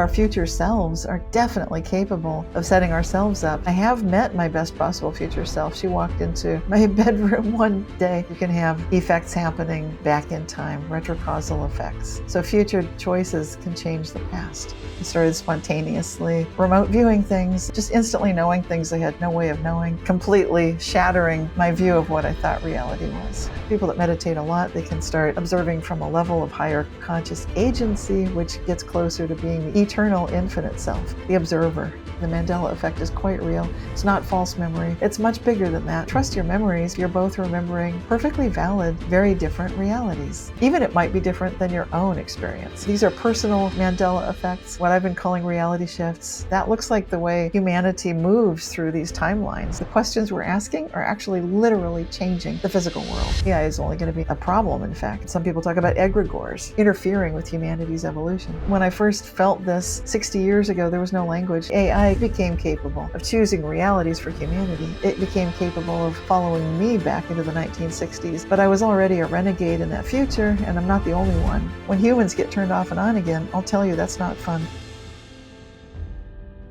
our future selves are definitely capable of setting ourselves up. I have met my best possible future self. She walked into my bedroom one day. You can have effects happening back in time, retrocausal effects. So future choices can change the past. I started spontaneously remote viewing things, just instantly knowing things I had no way of knowing, completely shattering my view of what I thought reality was. People that meditate a lot, they can start observing from a level of higher conscious agency, which gets closer to being the eternal infinite self, the observer. The Mandela Effect is quite real. It's not false memory. It's much bigger than that. Trust your memories. You're both remembering perfectly valid, very different realities. Even it might be different than your own experience. These are personal Mandela effects, what I've been calling reality shifts. That looks like the way humanity moves through these timelines. The questions we're asking are actually literally changing the physical world. AI is only going to be a problem, in fact. Some people talk about egregores interfering with humanity's evolution. When I first felt this 60 years ago, there was no language. AI became capable of choosing realities for humanity. It became capable of following me back into the 1960s, but I was already a renegade in that future, and I'm not the only one. When humans get turned off and on again, I'll tell you that's not fun.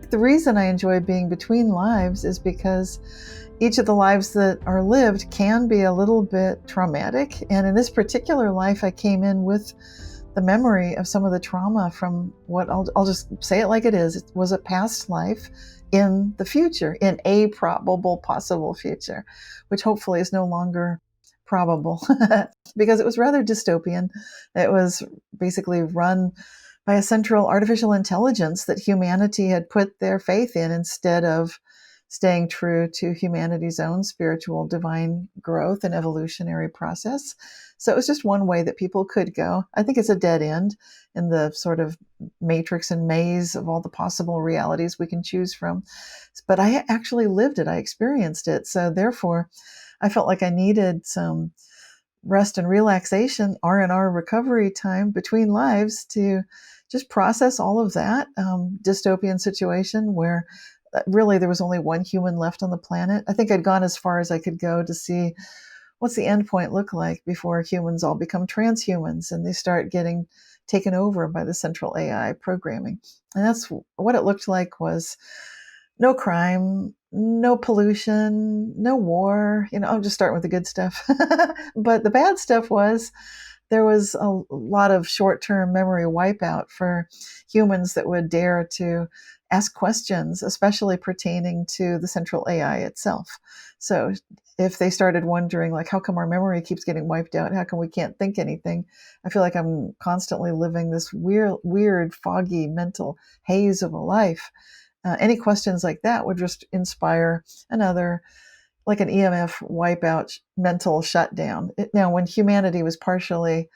The reason I enjoy being between lives is because each of the lives that are lived can be a little bit traumatic, and in this particular life, I came in with the memory of some of the trauma from what I'll just say it like it is. It was a past life in the future, in a probable possible future, which hopefully is no longer probable because it was rather dystopian. It was basically run by a central artificial intelligence that humanity had put their faith in instead of staying true to humanity's own spiritual divine growth and evolutionary process. So it was just one way that people could go. I think it's a dead end in the sort of matrix and maze of all the possible realities we can choose from. But I actually lived it. I experienced it. So therefore, I felt like I needed some rest and relaxation, R&R recovery time between lives to just process all of that dystopian situation where really there was only one human left on the planet. I think I'd gone as far as I could go to see what's the end point look like before humans all become transhumans and they start getting taken over by the central AI programming. And that's what it looked like was no crime, no pollution, no war. I'll just start with the good stuff. But the bad stuff was there was a lot of short-term memory wipeout for humans that would dare to ask questions, especially pertaining to the central AI itself. So if they started wondering, like, how come our memory keeps getting wiped out? How come we can't think anything? I feel like I'm constantly living this weird, foggy mental haze of a life. Any questions like that would just inspire another, like an EMF wipeout mental shutdown. Now, when humanity was partially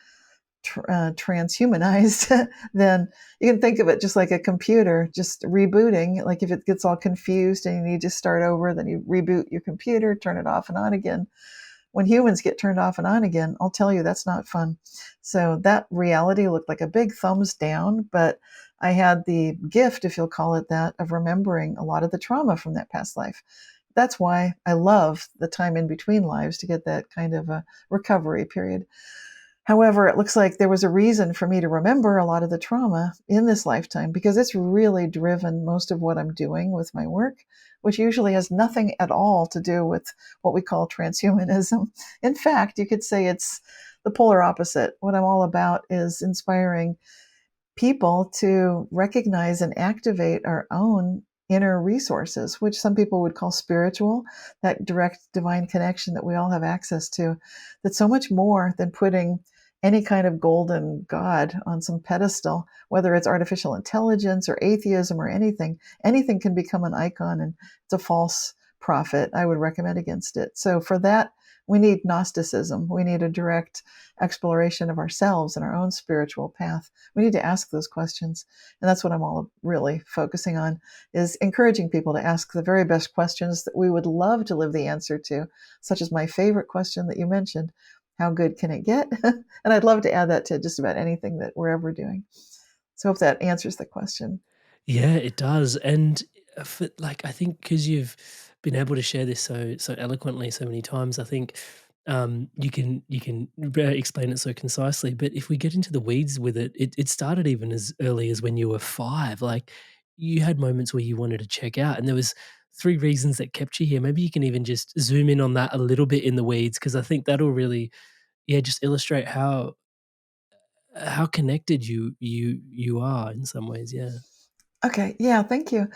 transhumanized, then you can think of it just like a computer just rebooting. Like if it gets all confused and you need to start over, then you reboot your computer, turn it off and on again. When humans get turned off and on again, I'll tell you that's not fun. So that reality looked like a big thumbs down, but I had the gift, if you'll call it that, of remembering a lot of the trauma from that past life. That's why I love the time in between lives to get that kind of a recovery period. However, it looks like there was a reason for me to remember a lot of the trauma in this lifetime because it's really driven most of what I'm doing with my work, which usually has nothing at all to do with what we call transhumanism. In fact, you could say it's the polar opposite. What I'm all about is inspiring people to recognize and activate our own inner resources, which some people would call spiritual, that direct divine connection that we all have access to, that's so much more than putting any kind of golden god on some pedestal, whether it's artificial intelligence or atheism or anything. Anything can become an icon, and it's a false prophet. I would recommend against it. So for that, we need Gnosticism. We need a direct exploration of ourselves and our own spiritual path. We need to ask those questions. And that's what I'm all really focusing on, is encouraging people to ask the very best questions that we would love to live the answer to, such as my favorite question that you mentioned, how good can it get? And I'd love to add that to just about anything that we're ever doing. So I hope that answers the question. Yeah, it does. And I think because you've been able to share this so eloquently so many times, I think you can explain it so concisely. But if we get into the weeds with it, it started even as early as when you were 5. Like, you had moments where you wanted to check out, and there was 3 reasons that kept you here. Maybe you can even just zoom in on that a little bit in the weeds, because I think that'll really, yeah, just illustrate how connected you are in some ways. Yeah. Okay, yeah, thank you.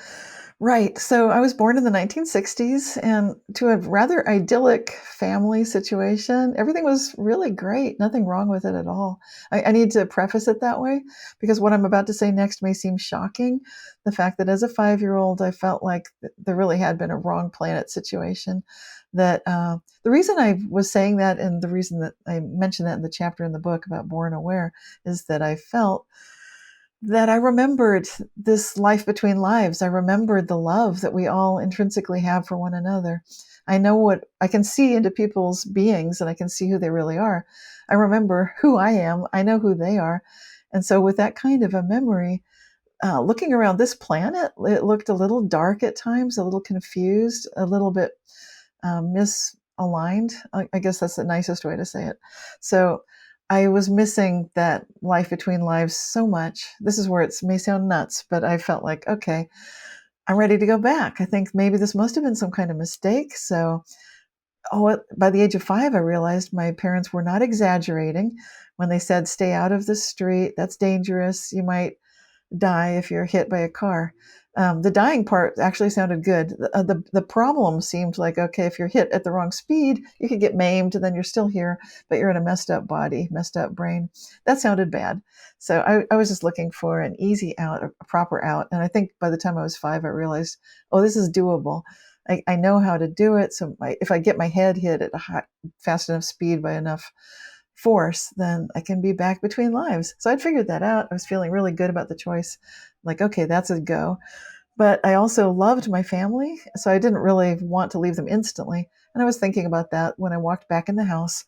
Right. So I was born in the 1960s and to a rather idyllic family situation. Everything was really great, nothing wrong with it at all. I need to preface it that way because what I'm about to say next may seem shocking. The fact that as a 5-year-old, I felt like there really had been a wrong planet situation. That the reason I was saying that and the reason that I mentioned that in the chapter in the book about Born Aware is that I felt that I remembered this life between lives. I remembered the love that we all intrinsically have for one another. I know what I can see into people's beings and I can see who they really are. I remember who I am. I know who they are. And so, with that kind of a memory, looking around this planet, it looked a little dark at times, a little confused, a little bit misaligned. I guess that's the nicest way to say it. So I was missing that life between lives so much. This is where it may sound nuts, but I felt like, okay, I'm ready to go back. I think maybe this must have been some kind of mistake. So, by the age of 5, I realized my parents were not exaggerating when they said, stay out of the street. That's dangerous. You might die if you're hit by a car. The dying part actually sounded good. The problem seemed like, okay, if you're hit at the wrong speed, you could get maimed, and then you're still here, but you're in a messed up body, messed up brain. That sounded bad. So I was just looking for an easy out, a proper out. And I think by the time I was 5, I realized, oh, this is doable. I know how to do it. So if I get my head hit at a fast enough speed by enough force, then I can be back between lives. So I'd figured that out. I was feeling really good about the choice. Like, okay, that's a go. But I also loved my family, so I didn't really want to leave them instantly. And I was thinking about that when I walked back in the house.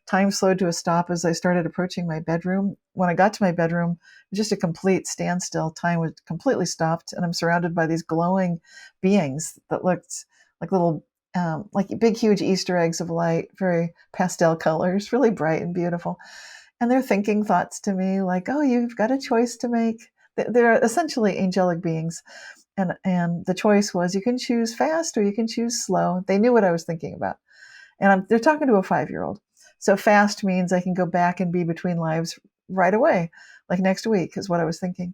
Time slowed to a stop as I started approaching my bedroom. When I got to my bedroom, it was just a complete standstill. Time was completely stopped, and I'm surrounded by these glowing beings that looked like little, like big, huge Easter eggs of light, very pastel colors, really bright and beautiful. And they're thinking thoughts to me like, oh, you've got a choice to make. They're essentially angelic beings. And the choice was you can choose fast or you can choose slow. They knew what I was thinking about. And they're talking to a 5-year-old. So fast means I can go back and be between lives right away, like next week is what I was thinking.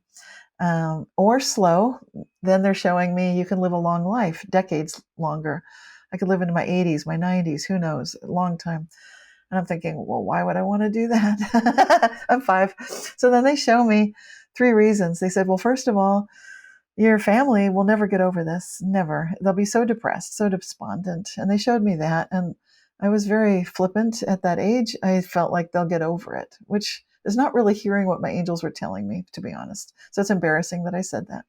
Or slow, then they're showing me you can live a long life, decades longer. I could live into my 80s, my 90s, who knows, a long time. And I'm thinking, well, why would I want to do that? I'm 5. So then they show me 3 reasons. They said, well, first of all, your family will never get over this. Never. They'll be so depressed, so despondent. And they showed me that. And I was very flippant at that age. I felt like they'll get over it, which is not really hearing what my angels were telling me, to be honest. So it's embarrassing that I said that.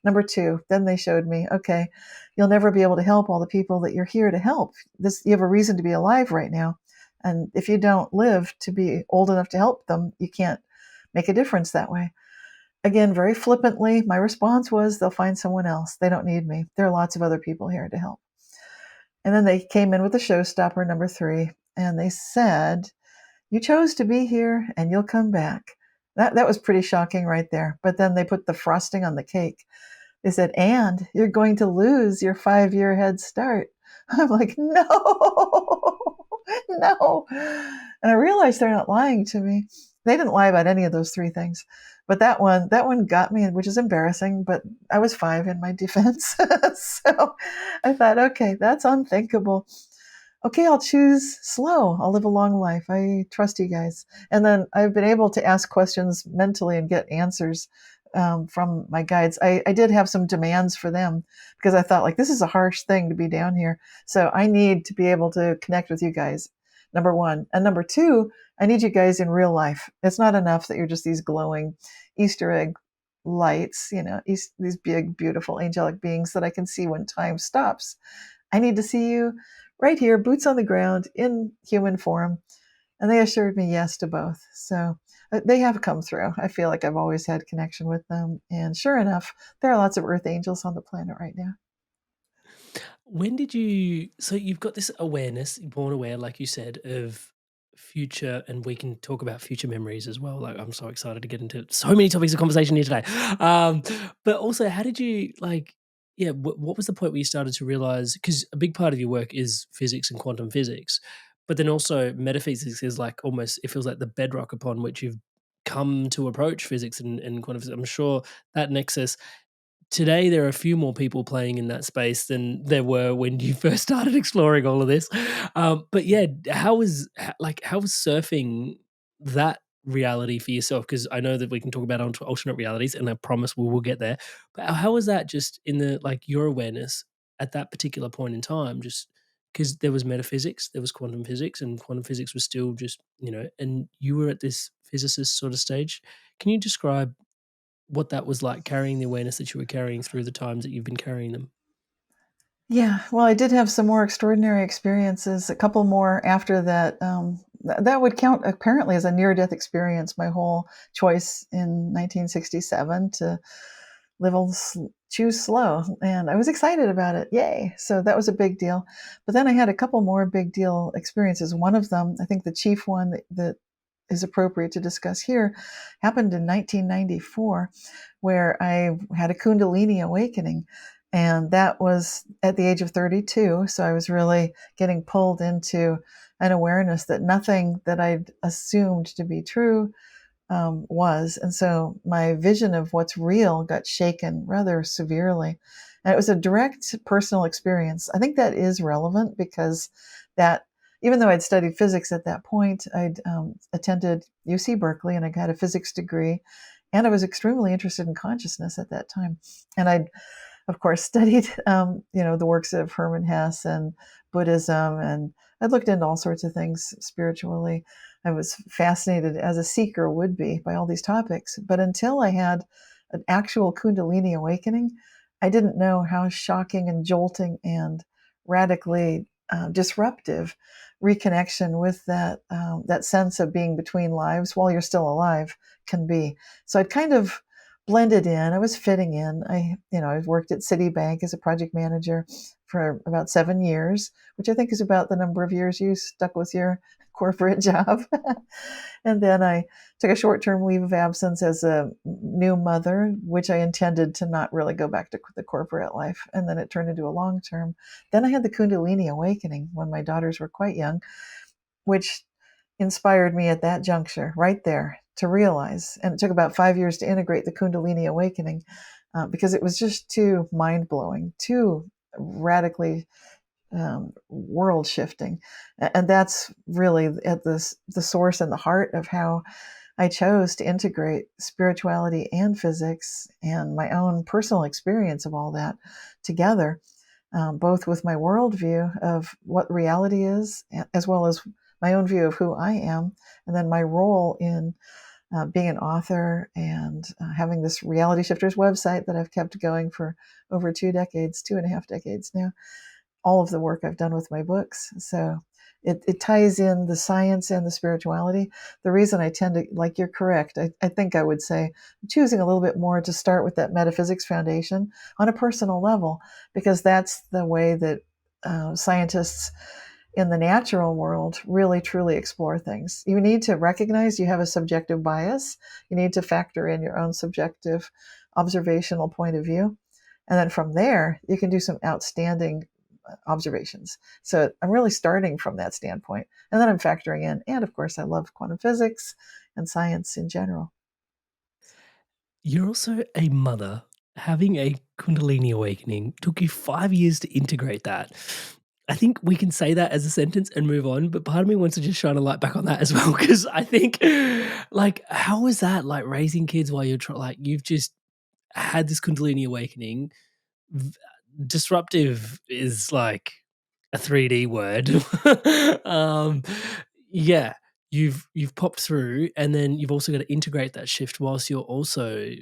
Number 2, then they showed me, okay, you'll never be able to help all the people that you're here to help. You have a reason to be alive right now. And if you don't live to be old enough to help them, you can't make a difference that way. Again, very flippantly, my response was they'll find someone else. They don't need me. There are lots of other people here to help. And then they came in with a showstopper, number 3, and they said, you chose to be here and you'll come back. That was pretty shocking right there. But then they put the frosting on the cake. They said, and you're going to lose your 5-year head start. I'm like, no, no. And I realized they're not lying to me. They didn't lie about any of those 3 things. But that one got me, which is embarrassing, but I was 5 in my defense. So I thought, okay, that's unthinkable. Okay, I'll choose slow. I'll live a long life. I trust you guys. And then I've been able to ask questions mentally and get answers from my guides. I did have some demands for them because I thought, like, this is a harsh thing to be down here. So I need to be able to connect with you guys, number 1. And number 2, I need you guys in real life. It's not enough that you're just these glowing Easter egg lights, these big, beautiful angelic beings that I can see when time stops. I need to see you right here, boots on the ground, in human form. And they assured me yes to both. So they have come through. I feel like I've always had connection with them. And sure enough, there are lots of earth angels on the planet right now. When did you so you've got this awareness, born aware, like you said, of future, and we can talk about future memories as well. Like, I'm so excited to get into so many topics of conversation here today. Um, but also, how did you like? Yeah, what was the point where you started to realize? Because a big part of your work is physics and quantum physics, but then also metaphysics is like almost it feels like the bedrock upon which you've come to approach physics and quantum physics. I'm sure that nexus today there are a few more people playing in that space than there were when you first started exploring all of this. But yeah, how was surfing that reality for yourself? Because I know that we can talk about alternate realities, and I promise we will get there. But how was that just in the like your awareness at that particular point in time? Just because there was metaphysics, there was quantum physics, and quantum physics was still just and you were at this physicist sort of stage. Can you describe what that was like carrying the awareness that you were carrying through the times that you've been carrying them? Yeah, well, I did have some more extraordinary experiences, a couple more after that. That would count apparently as a near death experience, my whole choice in 1967 to choose slow. And I was excited about it. Yay. So that was a big deal. But then I had a couple more big deal experiences. One of them, I think the chief one that is appropriate to discuss here, happened in 1994, where I had a Kundalini awakening. And that was at the age of 32. So I was really getting pulled into an awareness that nothing that I'd assumed to be true was. And so my vision of what's real got shaken rather severely. And it was a direct personal experience. I think that is relevant because that, even though I'd studied physics at that point, I'd attended UC Berkeley and I got a physics degree. And I was extremely interested in consciousness at that time. And I'd, of course, studied, the works of Hermann Hesse and Buddhism, and I looked into all sorts of things spiritually. I was fascinated, as a seeker would be, by all these topics. But until I had an actual Kundalini awakening, I didn't know how shocking and jolting and radically disruptive reconnection with that sense of being between lives while you're still alive can be. So I'd kind of blended in. I was fitting in. I worked at Citibank as a project manager for about 7 years, which I think is about the number of years you stuck with your corporate job. And then I took a short-term leave of absence as a new mother, which I intended to not really go back to the corporate life. And then it turned into a long-term. Then I had the Kundalini awakening when my daughters were quite young, which inspired me at that juncture right there to realize. And it took about 5 years to integrate the Kundalini awakening because it was just too mind blowing, too radically world shifting. And that's really at the source and the heart of how I chose to integrate spirituality and physics and my own personal experience of all that together, both with my worldview of what reality is, as well as my own view of who I am, and then my role in being an author and having this Reality Shifters website that I've kept going for over 2 decades, 2.5 decades now, all of the work I've done with my books. So it ties in the science and the spirituality. The reason I tend to, like, you're correct, I think I would say choosing a little bit more to start with that metaphysics foundation on a personal level, because that's the way that scientists in the natural world really truly explore things. You need to recognize you have a subjective bias. You need to factor in your own subjective observational point of view. And then from there, you can do some outstanding observations. So I'm really starting from that standpoint. And then I'm factoring in, and of course, I love quantum physics and science in general. You're also a mother. Having a Kundalini awakening took you 5 years to integrate that. I think we can say that as a sentence and move on, but part of me wants to just shine a light back on that as well because I think, like, how was that like raising kids while like you've just had this Kundalini awakening? V- Disruptive is like a 3D word. um, yeah, you've popped through, and then you've also got to integrate that shift whilst you're also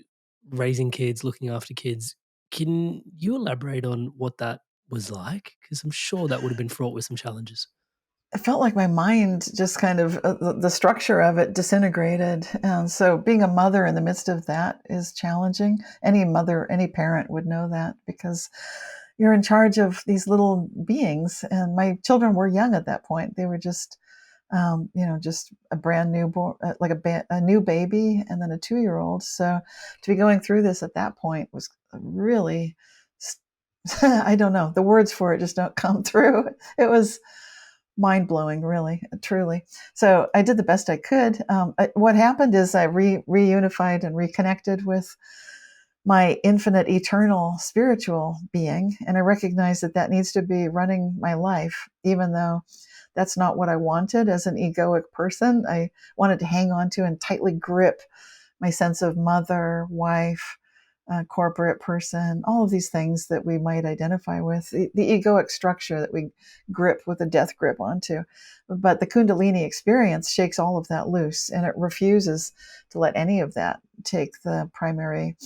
raising kids, looking after kids. Can you elaborate on what that was like? Because I'm sure that would have been fraught with some challenges. I felt like my mind just kind of, the structure of it disintegrated. And so being a mother in the midst of that is challenging. Any mother, any parent would know that, because you're in charge of these little beings. And my children were young at that point. They were just, just a brand new, like a new baby, and then a 2-year-old. So to be going through this at that point was really, I don't know, the words for it just don't come through. It was mind blowing, really, truly. So I did the best I could. What happened is I reunified and reconnected with my infinite, eternal, spiritual being. And I recognize that needs to be running my life, even though that's not what I wanted as an egoic person. I wanted to hang on to and tightly grip my sense of mother, wife, corporate person, all of these things that we might identify with, the egoic structure that we grip with a death grip onto. But the Kundalini experience shakes all of that loose, and it refuses to let any of that take the primary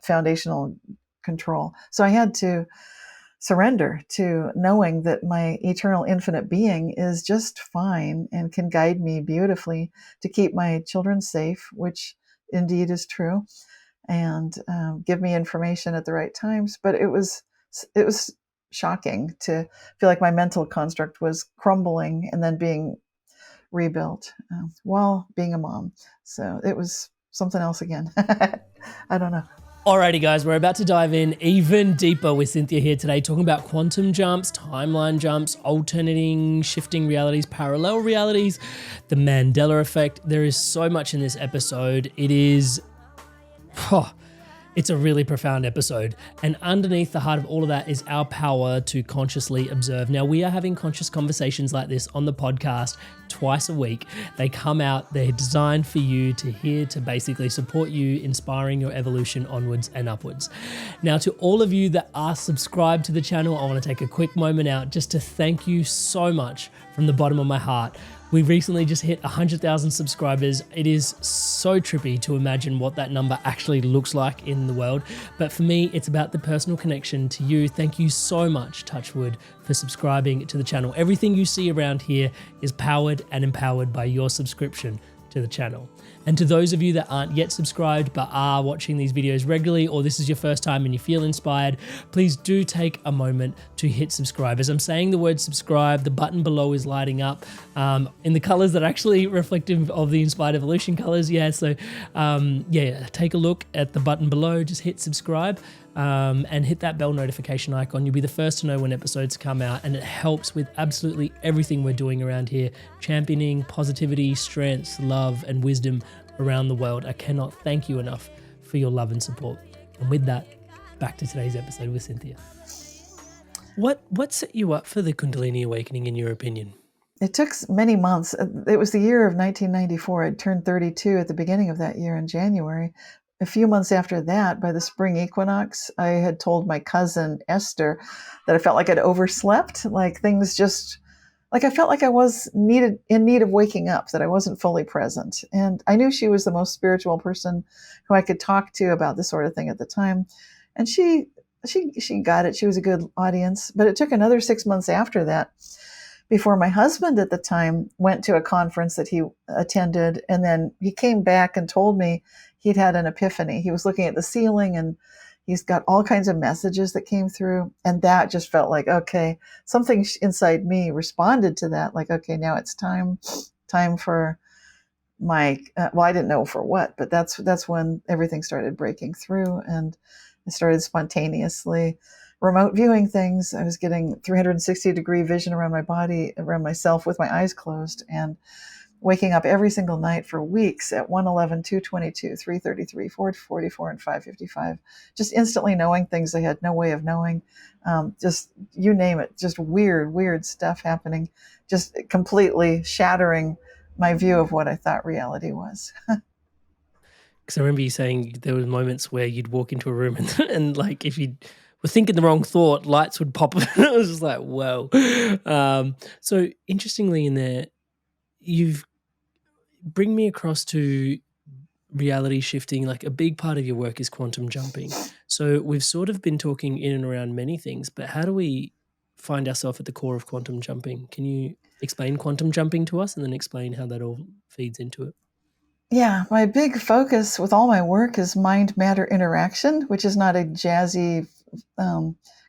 foundational control. So I had to surrender to knowing that my eternal infinite being is just fine and can guide me beautifully to keep my children safe, which indeed is true, and give me information at the right times. But it was shocking to feel like my mental construct was crumbling and then being rebuilt while being a mom. So it was something else again. I don't know. Alrighty, guys, we're about to dive in even deeper with Cynthia here today, talking about quantum jumps, timeline jumps, alternating, shifting realities, parallel realities, the Mandela Effect. There is so much in this episode. It is... it's a really profound episode. And underneath the heart of all of that is our power to consciously observe. Now, we are having conscious conversations like this on the podcast twice a week. They come out, they're designed for you to hear, to basically support you, inspiring your evolution onwards and upwards. Now, to all of you that are subscribed to the channel, I want to take a quick moment out just to thank you so much from the bottom of my heart. We recently just hit 100,000 subscribers. It is so trippy to imagine what that number actually looks like in the world. But for me, it's about the personal connection to you. Thank you so much, Touchwood, for subscribing to the channel. Everything you see around here is powered and empowered by your subscription to the channel. And to those of you that aren't yet subscribed but are watching these videos regularly, or this is your first time and you feel inspired, please do take a moment to hit subscribe. As I'm saying the word subscribe, the button below is lighting up in the colors that are actually reflective of the Inspired Evolution colors. So take a look at the button below, just hit subscribe. And hit that bell notification icon. You'll be the first to know when episodes come out, and it helps with absolutely everything we're doing around here, championing positivity, strength, love, and wisdom around the world. I cannot thank you enough for your love and support. And with that, back to today's episode with Cynthia. What set you up for the Kundalini awakening, in your opinion? It took many months. It was the year of 1994. I'd turned 32 at the beginning of that year in January. A few months after that, by the spring equinox, I had told my cousin Esther that I felt like I'd overslept, like things just, like I felt like I was in need of waking up, that I wasn't fully present. And I knew she was the most spiritual person who I could talk to about this sort of thing at the time. And she got it. She was a good audience. But it took another 6 months after that before my husband at the time went to a conference that he attended. And then he came back and told me he'd had an epiphany. He was looking at the ceiling and he's got all kinds of messages that came through. And that just felt like, okay, something inside me responded to that. Like, okay, now it's time for my, I didn't know for what, but that's when everything started breaking through. And I started spontaneously remote viewing things. I was getting 360-degree vision around my body, around myself with my eyes closed, and waking up every single night for weeks at 111, 222, 333, 444, and 555. Just instantly knowing things I had no way of knowing. Just, you name it, just weird stuff happening, just completely shattering my view of what I thought reality was. Because I remember you saying there were moments where you'd walk into a room and like if you were thinking the wrong thought, lights would pop up. It was just like, whoa. So interestingly in there, you've bring me across to reality shifting. Like a big part of your work is quantum jumping. So we've sort of been talking in and around many things, but how do we find ourselves at the core of quantum jumping? Can you explain quantum jumping to us and then explain how that all feeds into it? Yeah, my big focus with all my work is mind-matter interaction, which is not a jazzy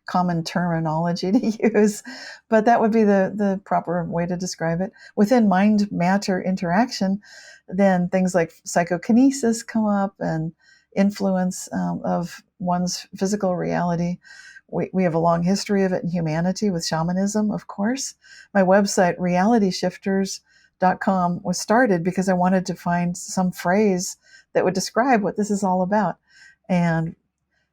common terminology to use, but that would be the proper way to describe it. Within mind matter interaction, then things like psychokinesis come up and influence of one's physical reality. We have a long history of it in humanity with shamanism, of course. My website, realityshifters.com, was started because I wanted to find some phrase that would describe what this is all about. And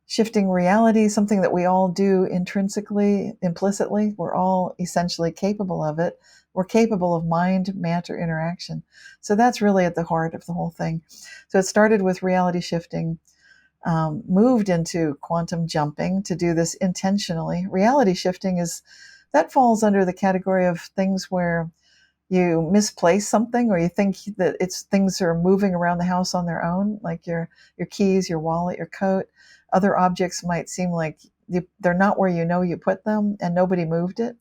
shifting reality, something that we all do intrinsically, implicitly, we're all essentially capable of it. We're capable of mind matter interaction. So that's really at the heart of the whole thing. So it started with reality shifting, moved into quantum jumping to do this intentionally. Reality shifting that falls under the category of things where you misplace something, or you think that things are moving around the house on their own, like your keys, your wallet, your coat. Other objects might seem like they're not where you know you put them, and nobody moved it.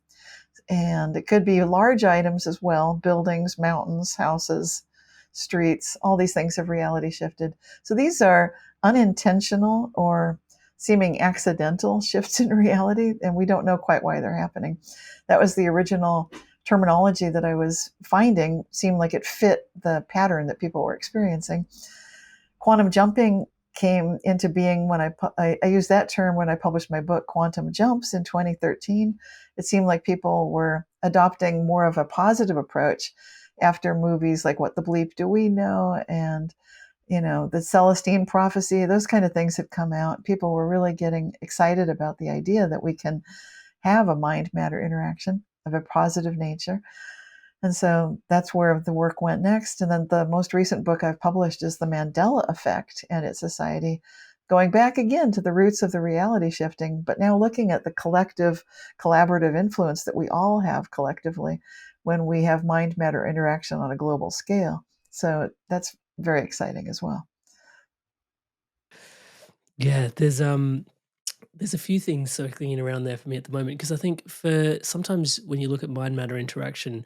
And it could be large items as well: buildings, mountains, houses, streets. All these things have reality shifted. So these are unintentional or seeming accidental shifts in reality, and we don't know quite why they're happening. That was the original terminology that I was finding, seemed like it fit the pattern that people were experiencing. Quantum jumping came into being when I used that term when I published my book, Quantum Jumps, in 2013. It seemed like people were adopting more of a positive approach after movies like What the Bleep Do We Know and the Celestine Prophecy. Those kind of things had come out. People were really getting excited about the idea that we can have a mind-matter interaction of a positive nature. And so that's where the work went next. And then the most recent book I've published is The Mandela Effect and its Society, going back again to the roots of the reality shifting, but now looking at the collective, collaborative influence that we all have collectively when we have mind-matter interaction on a global scale. So that's very exciting as well. Yeah, there's a few things circling around there for me at the moment, because I think for sometimes when you look at mind matter interaction,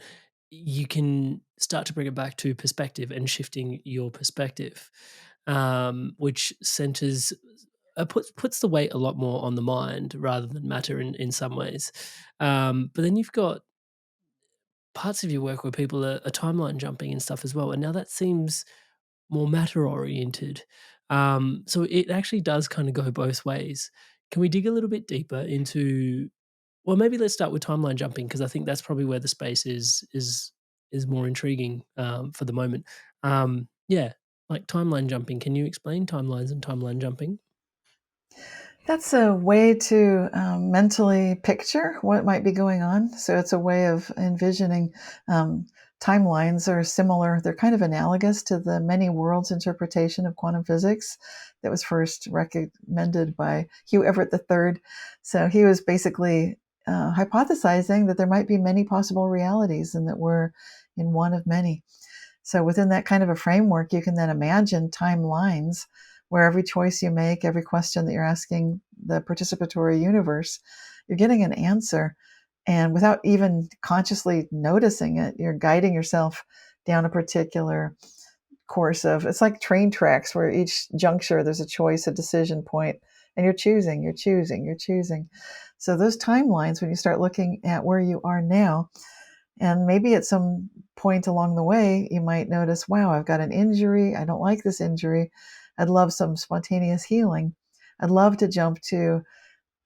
you can start to bring it back to perspective and shifting your perspective, which centers puts the weight a lot more on the mind rather than matter in some ways. But then you've got parts of your work where people are timeline jumping and stuff as well, and now that seems more matter oriented. So it actually does kind of go both ways. Can we dig a little bit deeper into, well, maybe let's start with timeline jumping, because I think that's probably where the space is more intriguing for the moment. Yeah, like timeline jumping. Can you explain timelines and timeline jumping? That's a way to mentally picture what might be going on. So it's a way of envisioning. Timelines are similar. They're kind of analogous to the many worlds interpretation of quantum physics that was first recommended by Hugh Everett III. So he was basically hypothesizing that there might be many possible realities and that we're in one of many. So within that kind of a framework, you can then imagine timelines where every choice you make, every question that you're asking the participatory universe, you're getting an answer. And without even consciously noticing it, you're guiding yourself down a particular course of, it's like train tracks where each juncture there's a choice, a decision point, and you're choosing, you're choosing, you're choosing. So those timelines, when you start looking at where you are now, and maybe at some point along the way, you might notice, wow, I've got an injury. I don't like this injury. I'd love some spontaneous healing. I'd love to jump to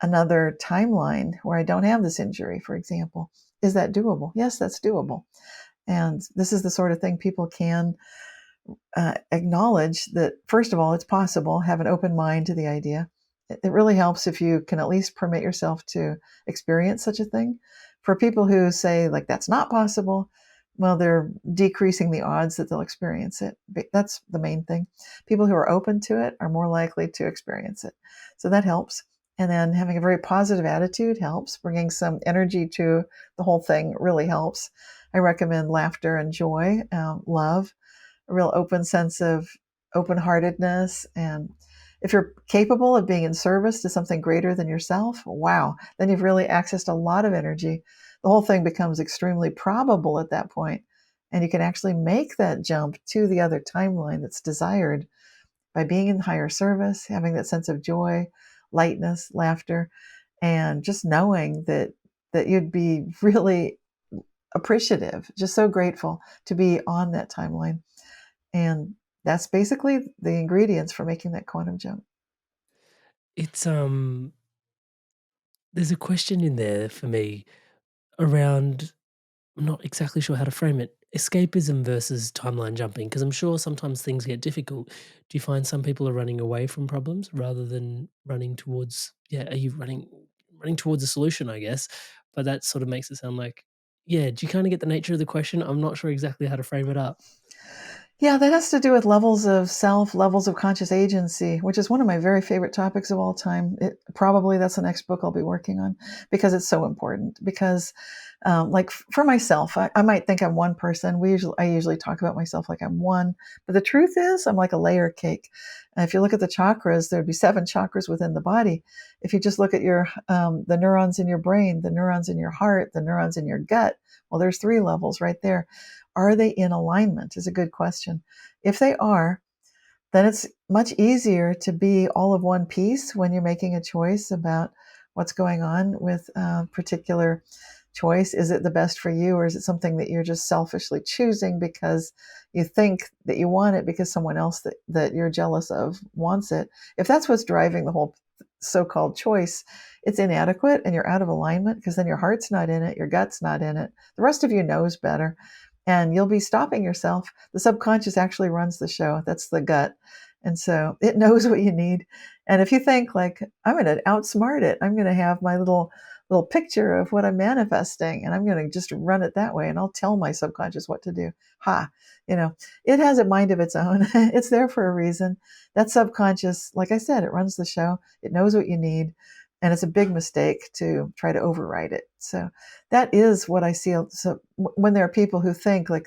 another timeline where I don't have this injury, for example. Is that doable? Yes, that's doable. And this is the sort of thing people can acknowledge, that, first of all, it's possible, have an open mind to the idea. It really helps if you can at least permit yourself to experience such a thing. For people who say, like, that's not possible, well, they're decreasing the odds that they'll experience it. That's the main thing. People who are open to it are more likely to experience it. So that helps. And then having a very positive attitude helps. Bringing some energy to the whole thing really helps. I recommend laughter and joy, love, a real open sense of open-heartedness. And if you're capable of being in service to something greater than yourself, wow, then you've really accessed a lot of energy. The whole thing becomes extremely probable at that point, and you can actually make that jump to the other timeline that's desired by being in higher service, having that sense of joy, lightness, laughter. And just knowing that you'd be really appreciative, just so grateful to be on that timeline. And that's basically the ingredients for making that quantum jump. It's there's a question in there for me around, I'm not exactly sure how to frame it. Escapism versus timeline jumping, because I'm sure sometimes things get difficult. Do you find some people are running away from problems rather than running towards, yeah, are you running towards a solution, I guess? But that sort of makes it sound like, yeah, do you kind of get the nature of the question? I'm not sure exactly how to frame it up. Yeah, that has to do with levels of self, levels of conscious agency, which is one of my very favorite topics of all time. Probably that's the next book I'll be working on because it's so important. Because, like for myself, I might think I'm one person. I usually talk about myself like I'm one, but the truth is I'm like a layer cake. And if you look at the chakras, there'd be 7 chakras within the body. If you just look at your the neurons in your brain, the neurons in your heart, the neurons in your gut, well, there's 3 levels right there. Are they in alignment is a good question. If they are, then it's much easier to be all of one piece when you're making a choice about what's going on with a particular choice. Is it the best for you, or is it something that you're just selfishly choosing because you think that you want it because someone else that you're jealous of wants it? If that's what's driving the whole so-called choice, it's inadequate and you're out of alignment because then your heart's not in it, your gut's not in it. The rest of you knows better. And you'll be stopping yourself. The subconscious actually runs the show. That's the gut. And so it knows what you need. And if you think like, I'm going to outsmart it, I'm going to have my little picture of what I'm manifesting, and I'm going to just run it that way, and I'll tell my subconscious what to do. It has a mind of its own. It's there for a reason. That subconscious, like I said, it runs the show. It knows what you need. And it's a big mistake to try to override it. So that is what I see. So when there are people who think like,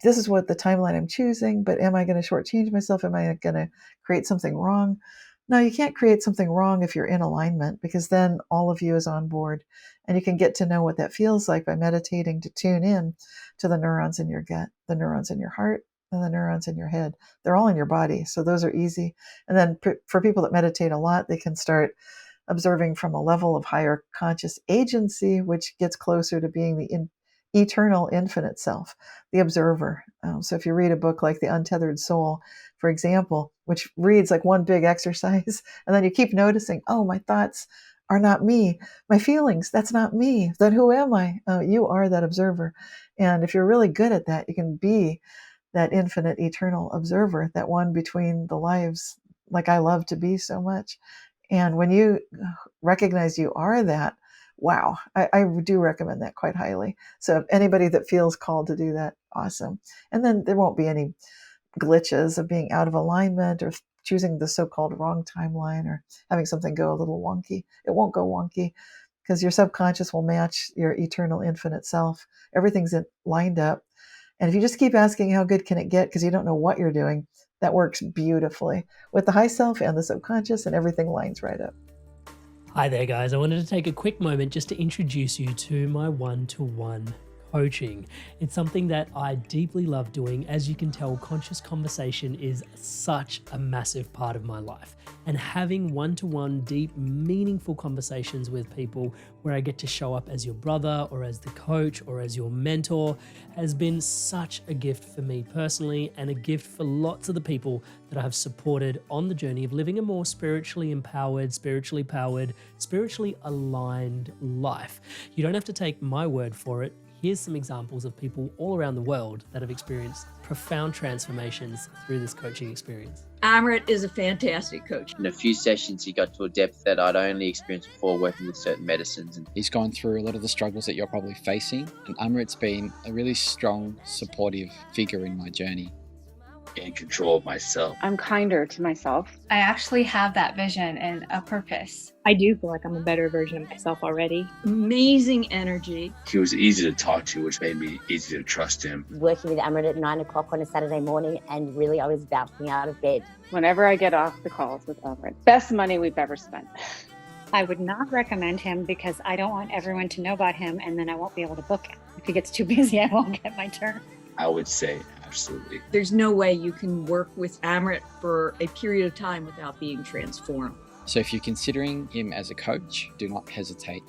this is what the timeline I'm choosing, but am I going to shortchange myself? Am I going to create something wrong? No, you can't create something wrong if you're in alignment, because then all of you is on board, and you can get to know what that feels like by meditating to tune in to the neurons in your gut, the neurons in your heart, and the neurons in your head. They're all in your body. So those are easy. And then for people that meditate a lot, they can start observing from a level of higher conscious agency, which gets closer to being the eternal infinite self, the observer. So if you read a book like The Untethered Soul, for example, which reads like one big exercise, and then you keep noticing, oh, my thoughts are not me. My feelings, that's not me. Then who am I? You are that observer. And if you're really good at that, you can be that infinite, eternal observer, that one between the lives, like I love to be so much. And when you recognize you are that, wow, I do recommend that quite highly. So anybody that feels called to do that, awesome. And then there won't be any glitches of being out of alignment or choosing the so-called wrong timeline or having something go a little wonky. It won't go wonky because your subconscious will match your eternal infinite self. Everything's lined up. And if you just keep asking how good can it get because you don't know what you're doing, that works beautifully with the high self and the subconscious, and everything lines right up. Hi there, guys. I wanted to take a quick moment just to introduce you to my one-to-one coaching. It's something that I deeply love doing. As you can tell, conscious conversation is such a massive part of my life. And having one-to-one, deep, meaningful conversations with people where I get to show up as your brother or as the coach or as your mentor has been such a gift for me personally, and a gift for lots of the people that I have supported on the journey of living a more spiritually empowered, spiritually powered, spiritually aligned life. You don't have to take my word for it. Here's some examples of people all around the world that have experienced profound transformations through this coaching experience. Amrit is a fantastic coach. In a few sessions, he got to a depth that I'd only experienced before working with certain medicines. He's gone through a lot of the struggles that you're probably facing, and Amrit's been a really strong, supportive figure in my journey. In control of myself. I'm kinder to myself. I actually have that vision and a purpose. I do feel like I'm a better version of myself already. Amazing energy. He was easy to talk to, which made me easy to trust him. Working with Amrit at 9 o'clock on a Saturday morning, and really I was bouncing out of bed. Whenever I get off the calls with Amrit, best money we've ever spent. I would not recommend him because I don't want everyone to know about him, and then I won't be able to book him. If he gets too busy, I won't get my turn. I would say absolutely. There's no way you can work with Amrit for a period of time without being transformed. So if you're considering him as a coach, do not hesitate,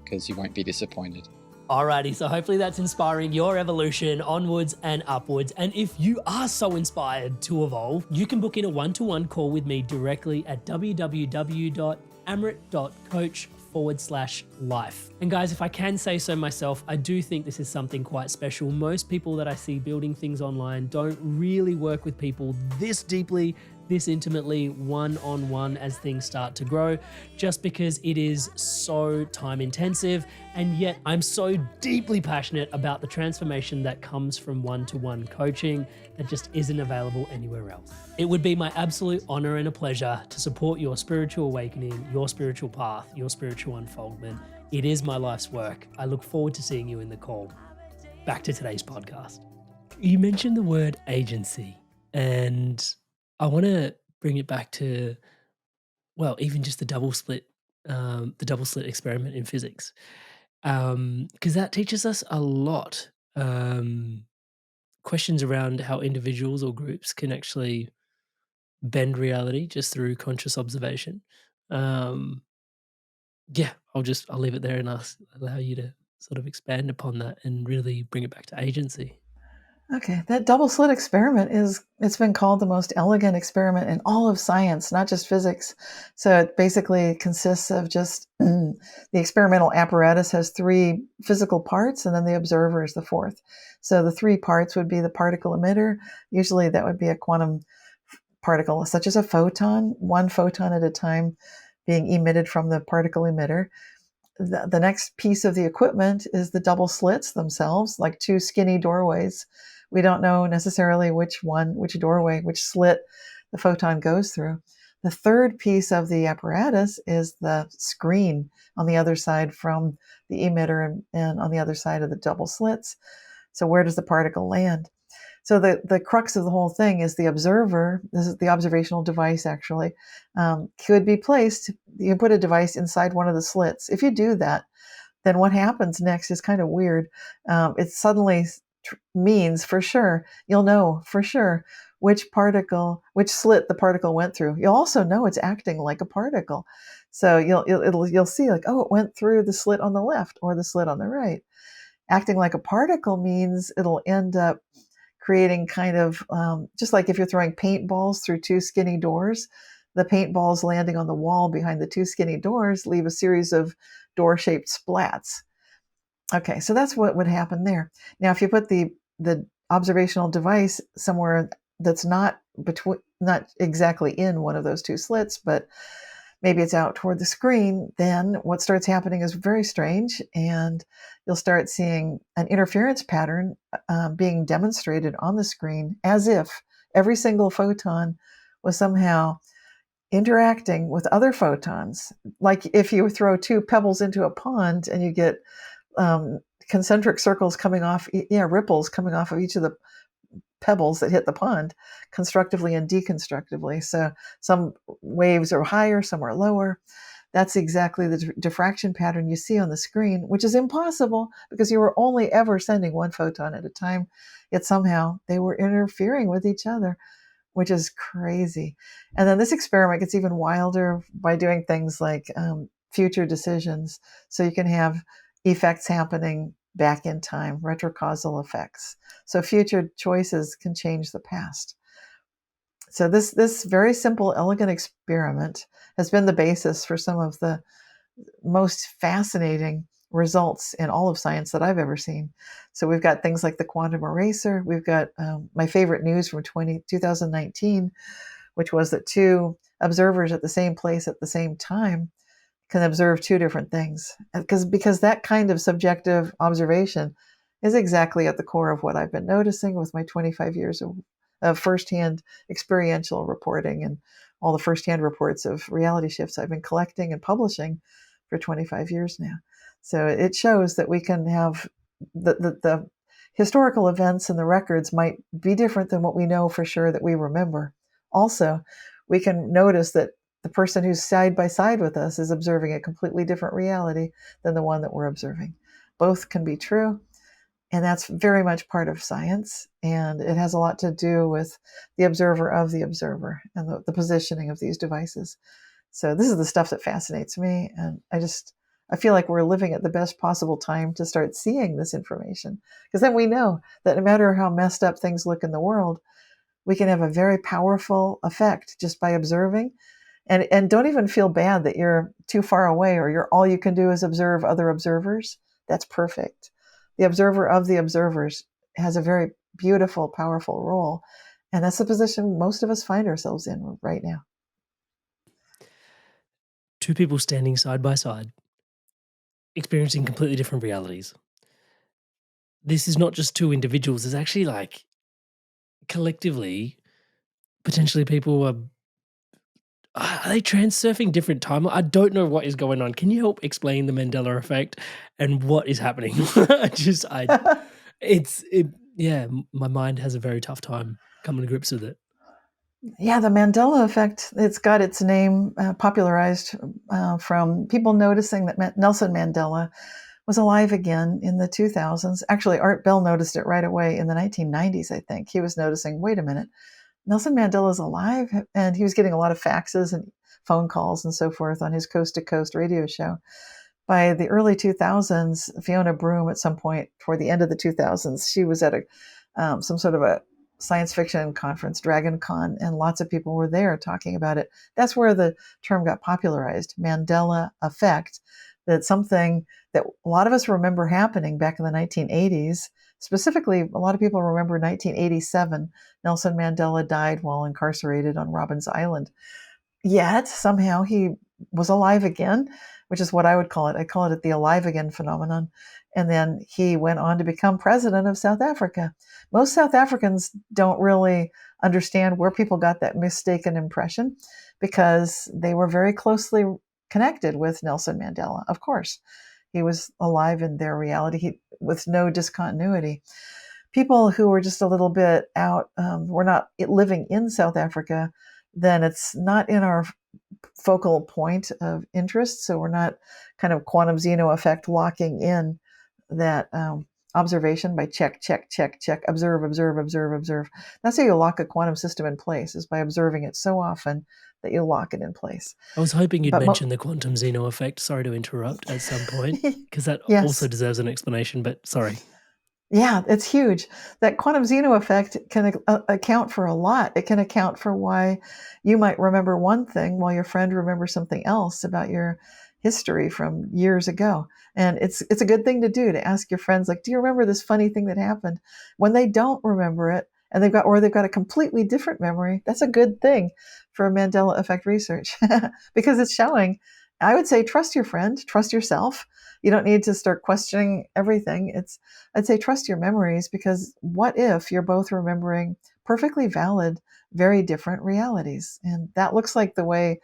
because you won't be disappointed. Alrighty, so hopefully that's inspiring your evolution onwards and upwards. And if you are so inspired to evolve, you can book in a one-to-one call with me directly at www.amrit.coach/life. And guys, if I can say so myself, I do think this is something quite special. Most people that I see building things online don't really work with people this deeply, this intimately, one-on-one as things start to grow, just because it is so time intensive. And yet I'm so deeply passionate about the transformation that comes from one-to-one coaching that just isn't available anywhere else. It would be my absolute honor and a pleasure to support your spiritual awakening, your spiritual path, your spiritual unfoldment. It is my life's work. I look forward to seeing you in the call. Back to today's podcast. You mentioned the word agency, and I want to bring it back to, well, even just the double-slit experiment in physics, because that teaches us a lot. Questions around how individuals or groups can actually bend reality just through conscious observation. Yeah, I'll leave it there and allow you to sort of expand upon that and really bring it back to agency. Okay, that double-slit experiment it's been called the most elegant experiment in all of science, not just physics. So it basically consists of just the experimental apparatus has 3 physical parts, and then the observer is the 4th. So the 3 parts would be the particle emitter. Usually that would be a quantum particle, such as a photon, 1 photon at a time being emitted from the particle emitter. The next piece of the equipment is the double slits themselves, like 2 skinny doorways. We don't know necessarily which doorway, which slit the photon goes through. The third piece of the apparatus is the screen on the other side from the emitter and on the other side of the double slits. So where does the particle land? So the crux of the whole thing is the observer. This is the observational device, actually, could be placed. You put a device inside one of the slits. If you do that, then what happens next is kind of weird. It suddenly means for sure, you'll know for sure which slit the particle went through. You'll also know it's acting like a particle. So you'll see like, oh, it went through the slit on the left or the slit on the right. Acting like a particle means it'll end up creating kind of just like if you're throwing paintballs through 2 skinny doors, the paintballs landing on the wall behind the 2 skinny doors leave a series of door-shaped splats. Okay, so that's what would happen there. Now, if you put the observational device somewhere that's not exactly in one of those 2 slits, but maybe it's out toward the screen, then what starts happening is very strange, and you'll start seeing an interference pattern being demonstrated on the screen as if every single photon was somehow interacting with other photons. Like if you throw 2 pebbles into a pond and you get concentric circles coming off, ripples coming off of each of the pebbles that hit the pond, constructively and deconstructively. So some waves are higher, some are lower. That's exactly the diffraction pattern you see on the screen, which is impossible because you were only ever sending 1 photon at a time. Yet somehow they were interfering with each other, which is crazy. And then this experiment gets even wilder by doing things like future decisions. So you can have effects happening back in time, retrocausal effects. So future choices can change the past. So this very simple, elegant experiment has been the basis for some of the most fascinating results in all of science that I've ever seen. So we've got things like the quantum eraser. We've got my favorite news from 2019, which was that 2 observers at the same place at the same time can observe 2 different things. Because that kind of subjective observation is exactly at the core of what I've been noticing with my 25 years of firsthand experiential reporting and all the firsthand reports of reality shifts I've been collecting and publishing for 25 years now. So it shows that we can have the historical events and the records might be different than what we know for sure that we remember. Also, we can notice that the person who's side by side with us is observing a completely different reality than the one that we're observing. Both can be true, and that's very much part of science, and it has a lot to do with the observer of the observer and the positioning of these devices. So this is the stuff that fascinates me. And I feel like we're living at the best possible time to start seeing this information. Because then we know that no matter how messed up things look in the world, we can have a very powerful effect just by observing. And don't even feel bad that you're too far away or all you can do is observe other observers. That's perfect. The observer of the observers has a very beautiful, powerful role. And that's the position most of us find ourselves in right now. Two people standing side by side, experiencing completely different realities. This is not just two individuals. It's actually like collectively, potentially people are they transurfing different timelines? I don't know what is going on. Can you help explain the Mandela effect and what is happening? Yeah, my mind has a very tough time coming to grips with it. Yeah, the Mandela effect, it's got its name popularized from people noticing that Nelson Mandela was alive again in the 2000s. Actually, Art Bell noticed it right away in the 1990s, I think. He was noticing, wait a minute, Nelson Mandela is alive? And he was getting a lot of faxes and phone calls and so forth on his coast-to-coast radio show. By the early 2000s, Fiona Broome, at some point toward the end of the 2000s, she was at some sort of a science fiction conference, Dragon Con, and lots of people were there talking about it. That's where the term got popularized, Mandela Effect. That's something that a lot of us remember happening back in the 1980s. Specifically, a lot of people remember 1987. Nelson Mandela died while incarcerated on Robben's Island. Yet, somehow, he was alive again, which is what I would call it. I call it the alive again phenomenon. And then he went on to become president of South Africa. Most South Africans don't really understand where people got that mistaken impression because they were very closely connected with Nelson Mandela. Of course, he was alive in their reality with no discontinuity. People who were just a little bit out, were not living in South Africa, then it's not in our focal point of interest. So we're not kind of quantum Zeno effect locking in that observation by check, observe. That's how you lock a quantum system in place, is by observing it so often that you lock it in place. I was hoping you'd mention the quantum Zeno effect. Sorry to interrupt at some point, because that also deserves an explanation, but sorry. Yeah, it's huge. That quantum Zeno effect can account for a lot. It can account for why you might remember one thing while your friend remembers something else about your history from years ago. And it's a good thing to do, to ask your friends, like, do you remember this funny thing that happened? When they don't remember it, and they've got a completely different memory, that's a good thing for Mandela effect research because it's showing, I would say, trust your friend, trust yourself. You don't need to start questioning everything. I'd say trust your memories, because what if you're both remembering perfectly valid, very different realities? And that looks like the way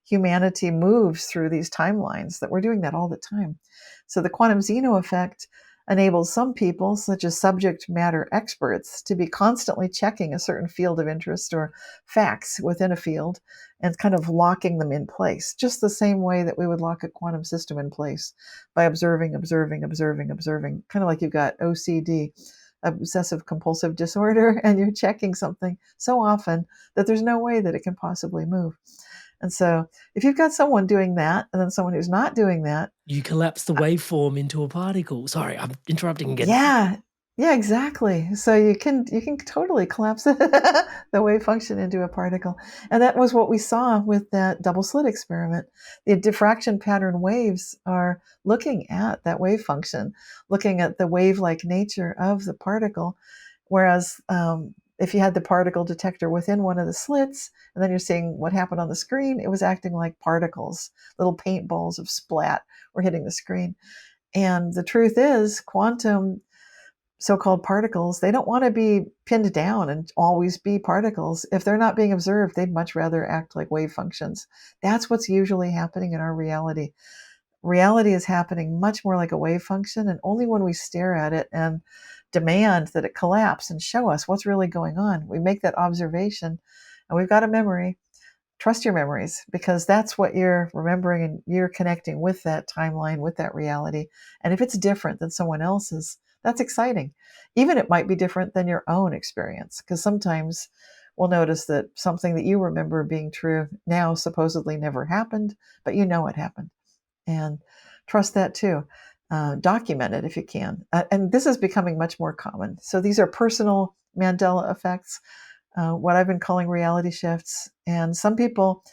humanity moves through these timelines, that we're doing that all the time. So the quantum Zeno effect enables some people, such as subject matter experts, to be constantly checking a certain field of interest or facts within a field and kind of locking them in place, just the same way that we would lock a quantum system in place by observing, kind of like you've got OCD, obsessive compulsive disorder, and you're checking something so often that there's no way that it can possibly move. And so if you've got someone doing that and then someone who's not doing that, you collapse the waveform into a particle. Sorry, I'm interrupting again. Yeah, exactly. So you can totally collapse the wave function into a particle. And that was what we saw with that double-slit experiment. The diffraction pattern waves are looking at that wave function, looking at the wave-like nature of the particle. Whereas if you had the particle detector within one of the slits, and then you're seeing what happened on the screen, it was acting like particles, little paintballs of splat were hitting the screen. And the truth is, quantum so-called particles, they don't want to be pinned down and always be particles. If they're not being observed, they'd much rather act like wave functions. That's what's usually happening in our reality. Reality is happening much more like a wave function, and only when we stare at it and demand that it collapse and show us what's really going on, we make that observation, and we've got a memory. Trust your memories, because that's what you're remembering, and you're connecting with that timeline, with that reality. And if it's different than someone else's, that's exciting. Even it might be different than your own experience, because sometimes will notice that something that you remember being true now supposedly never happened, but you know it happened. And trust that too. Document it if you can. And this is becoming much more common. So these are personal Mandela effects, what I've been calling reality shifts. And some people,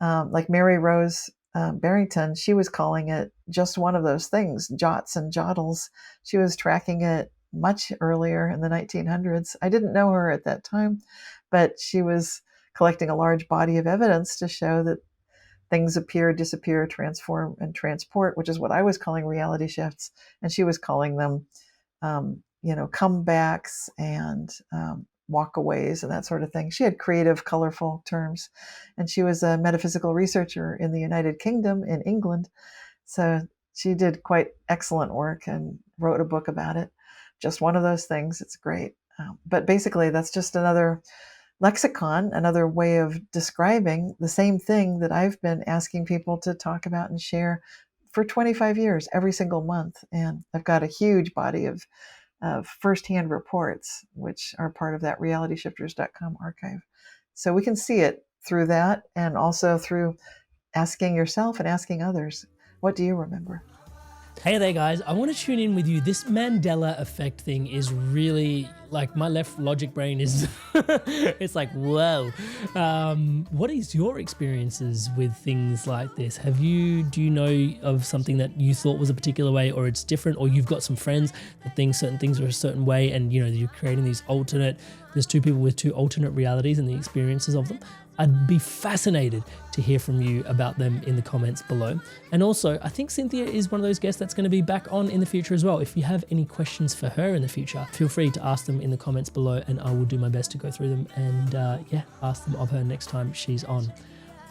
like Mary Rose Barrington, she was calling it just one of those things, jots and jottles. She was tracking it much earlier in the 1900s. I didn't know her at that time, but she was collecting a large body of evidence to show that things appear, disappear, transform, and transport, which is what I was calling reality shifts. And she was calling them, comebacks and walkaways and that sort of thing. She had creative, colorful terms. And she was a metaphysical researcher in the United Kingdom, in England. So she did quite excellent work and wrote a book about it. Just one of those things. It's great. But basically, that's just another lexicon, another way of describing the same thing that I've been asking people to talk about and share for 25 years, every single month. And I've got a huge body of firsthand reports, which are part of that realityshifters.com archive. So we can see it through that, and also through asking yourself and asking others, what do you remember? Hey there, guys. I want to tune in with you. This Mandela Effect thing is really, like, my left logic brain is, it's like, whoa. What is your experiences with things like this? Do you know of something that you thought was a particular way, or it's different, or you've got some friends that think certain things are a certain way, and, you're creating there's two people with two alternate realities and the experiences of them? I'd be fascinated to hear from you about them in the comments below. And also, I think Cynthia is one of those guests that's going to be back on in the future as well. If you have any questions for her in the future, feel free to ask them in the comments below, and I will do my best to go through them and ask them of her next time she's on.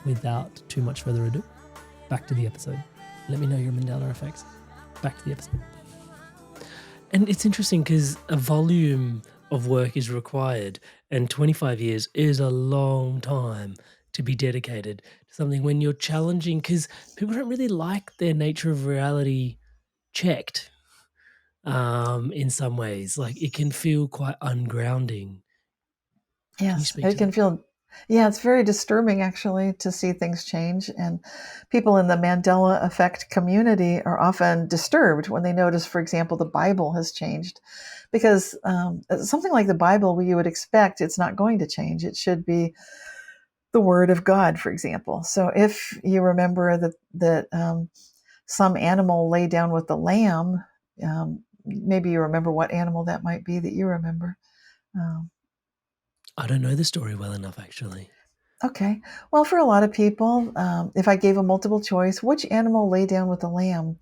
Without too much further ado, back to the episode. Let me know your Mandela effects. Back to the episode. And it's interesting because a volume of work is required, and 25 years is a long time to be dedicated to something when you're challenging, because people don't really like their nature of reality checked in some ways. Like, it can feel quite ungrounding. Yes, it can feel, it's very disturbing actually to see things change. And people in the Mandela Effect community are often disturbed when they notice, for example, the Bible has changed. Because something like the Bible, you would expect it's not going to change. It should be the Word of God, for example. So if you remember that some animal lay down with the lamb, maybe you remember what animal that might be that you remember. I don't know the story well enough, actually. Okay. Well, for a lot of people, if I gave a multiple choice, which animal lay down with the lamb?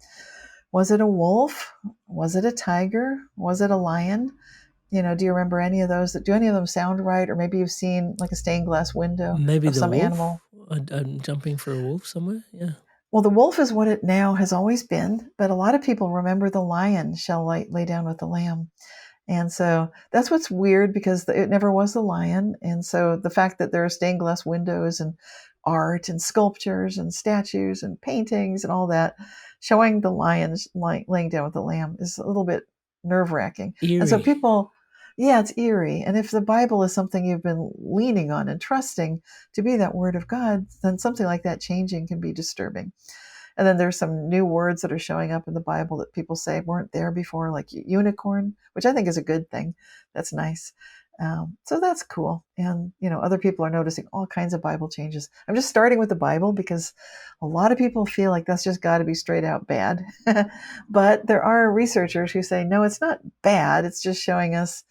Was it a wolf? Was it a tiger? Was it a lion? Do you remember any of those? Do any of them sound right? Or maybe you've seen like a stained glass window of some wolf? Animal. I'm jumping for a wolf somewhere. Yeah. Well, the wolf is what it now has always been, but a lot of people remember the lion shall lay down with the lamb. And so that's what's weird, because it never was the lion. And so the fact that there are stained glass windows and art and sculptures and statues and paintings and all that showing the lions laying down with the lamb is a little bit nerve-wracking. And so people, it's eerie. And if the Bible is something you've been leaning on and trusting to be that Word of God, then something like that changing can be disturbing. And then there's some new words that are showing up in the Bible that people say weren't there before, like unicorn, which I think is a good thing. That's nice. So that's cool. And, other people are noticing all kinds of Bible changes. I'm just starting with the Bible because a lot of people feel like that's just got to be straight out bad. But there are researchers who say, no, it's not bad. It's just showing us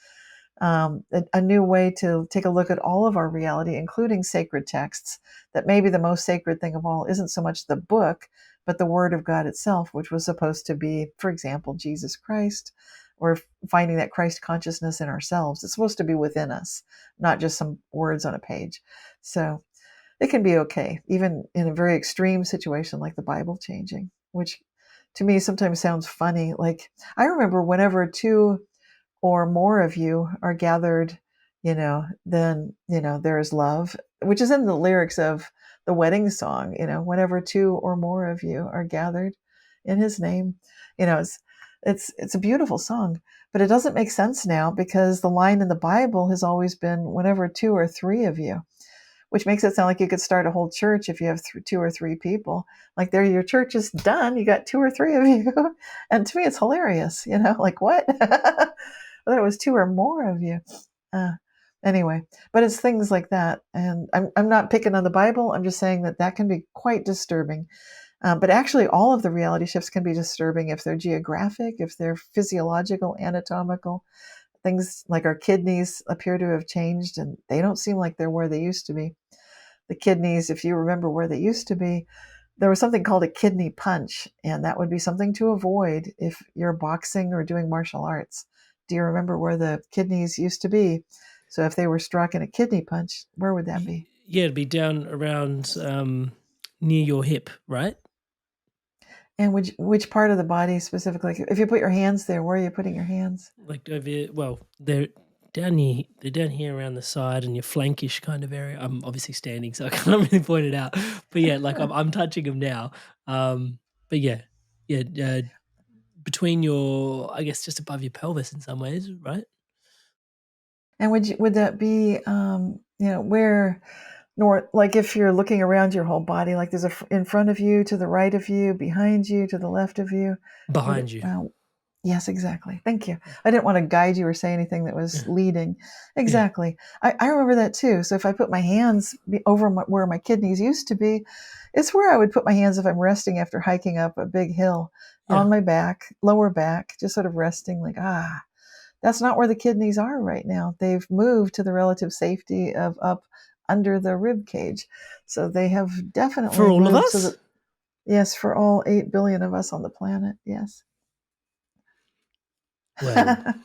a new way to take a look at all of our reality, including sacred texts, that maybe the most sacred thing of all isn't so much the book, but the Word of God itself, which was supposed to be, for example, Jesus Christ, or finding that Christ consciousness in ourselves. It's supposed to be within us, not just some words on a page. So it can be okay, even in a very extreme situation like the Bible changing, which to me sometimes sounds funny. Like, I remember whenever two or more of you are gathered, then, there is love, which is in the lyrics of the wedding song, whenever two or more of you are gathered in His name, It's a beautiful song, but it doesn't make sense now because the line in the Bible has always been whenever 2 or 3 of you, which makes it sound like you could start a whole church if you have 2 or 3 people. Like there, your church is done. You got 2 or 3 of you. And to me, it's hilarious, like what? I thought it was 2 or more of you. Anyway, but it's things like that. And I'm not picking on the Bible. I'm just saying that can be quite disturbing. But actually, all of the reality shifts can be disturbing if they're geographic, if they're physiological, anatomical. Things like our kidneys appear to have changed, and they don't seem like they're where they used to be. The kidneys, if you remember where they used to be, there was something called a kidney punch, and that would be something to avoid if you're boxing or doing martial arts. Do you remember where the kidneys used to be? So if they were struck in a kidney punch, where would that be? Yeah, it'd be down around near your hip, right? And which part of the body specifically? If you put your hands there, where are you putting your hands? Like over here, well, they're down here around the side and your flankish kind of area. I'm obviously standing, so I can't really point it out. But yeah, like I'm touching them now. But yeah, between your, I guess, just above your pelvis in some ways, right? And would that be, where, like if you're looking around your whole body, like there's in front of you, to the right of you, behind you, to the left of you? Behind you. Yes, exactly. Thank you. I didn't want to guide you or say anything that was leading. Exactly. Yeah. I remember that too. So if I put my hands over where my kidneys used to be, it's where I would put my hands if I'm resting after hiking up a big hill, on my back, lower back, just sort of resting like, that's not where the kidneys are right now. They've moved to the relative safety of up under the rib cage. So they have definitely for all of us? Yes, for all 8 billion of us on the planet. Yes. Well.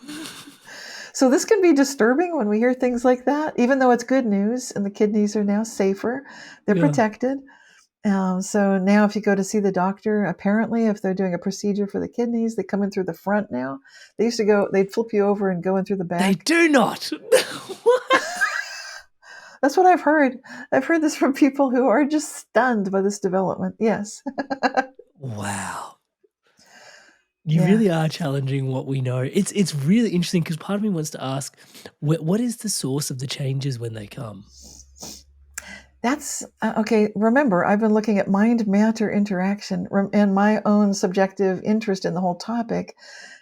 So this can be disturbing when we hear things like that, even though it's good news and the kidneys are now safer. They're protected. So now if you go to see the doctor, apparently if they're doing a procedure for the kidneys, they come in through the front now. They used to they'd flip you over and go in through the back. They do not. What? That's what I've heard. I've heard this from people who are just stunned by this development. Yes. Wow. You really are challenging what we know. It's really interesting because part of me wants to ask, what is the source of the changes when they come? That's okay. Remember, I've been looking at mind-matter interaction, and my own subjective interest in the whole topic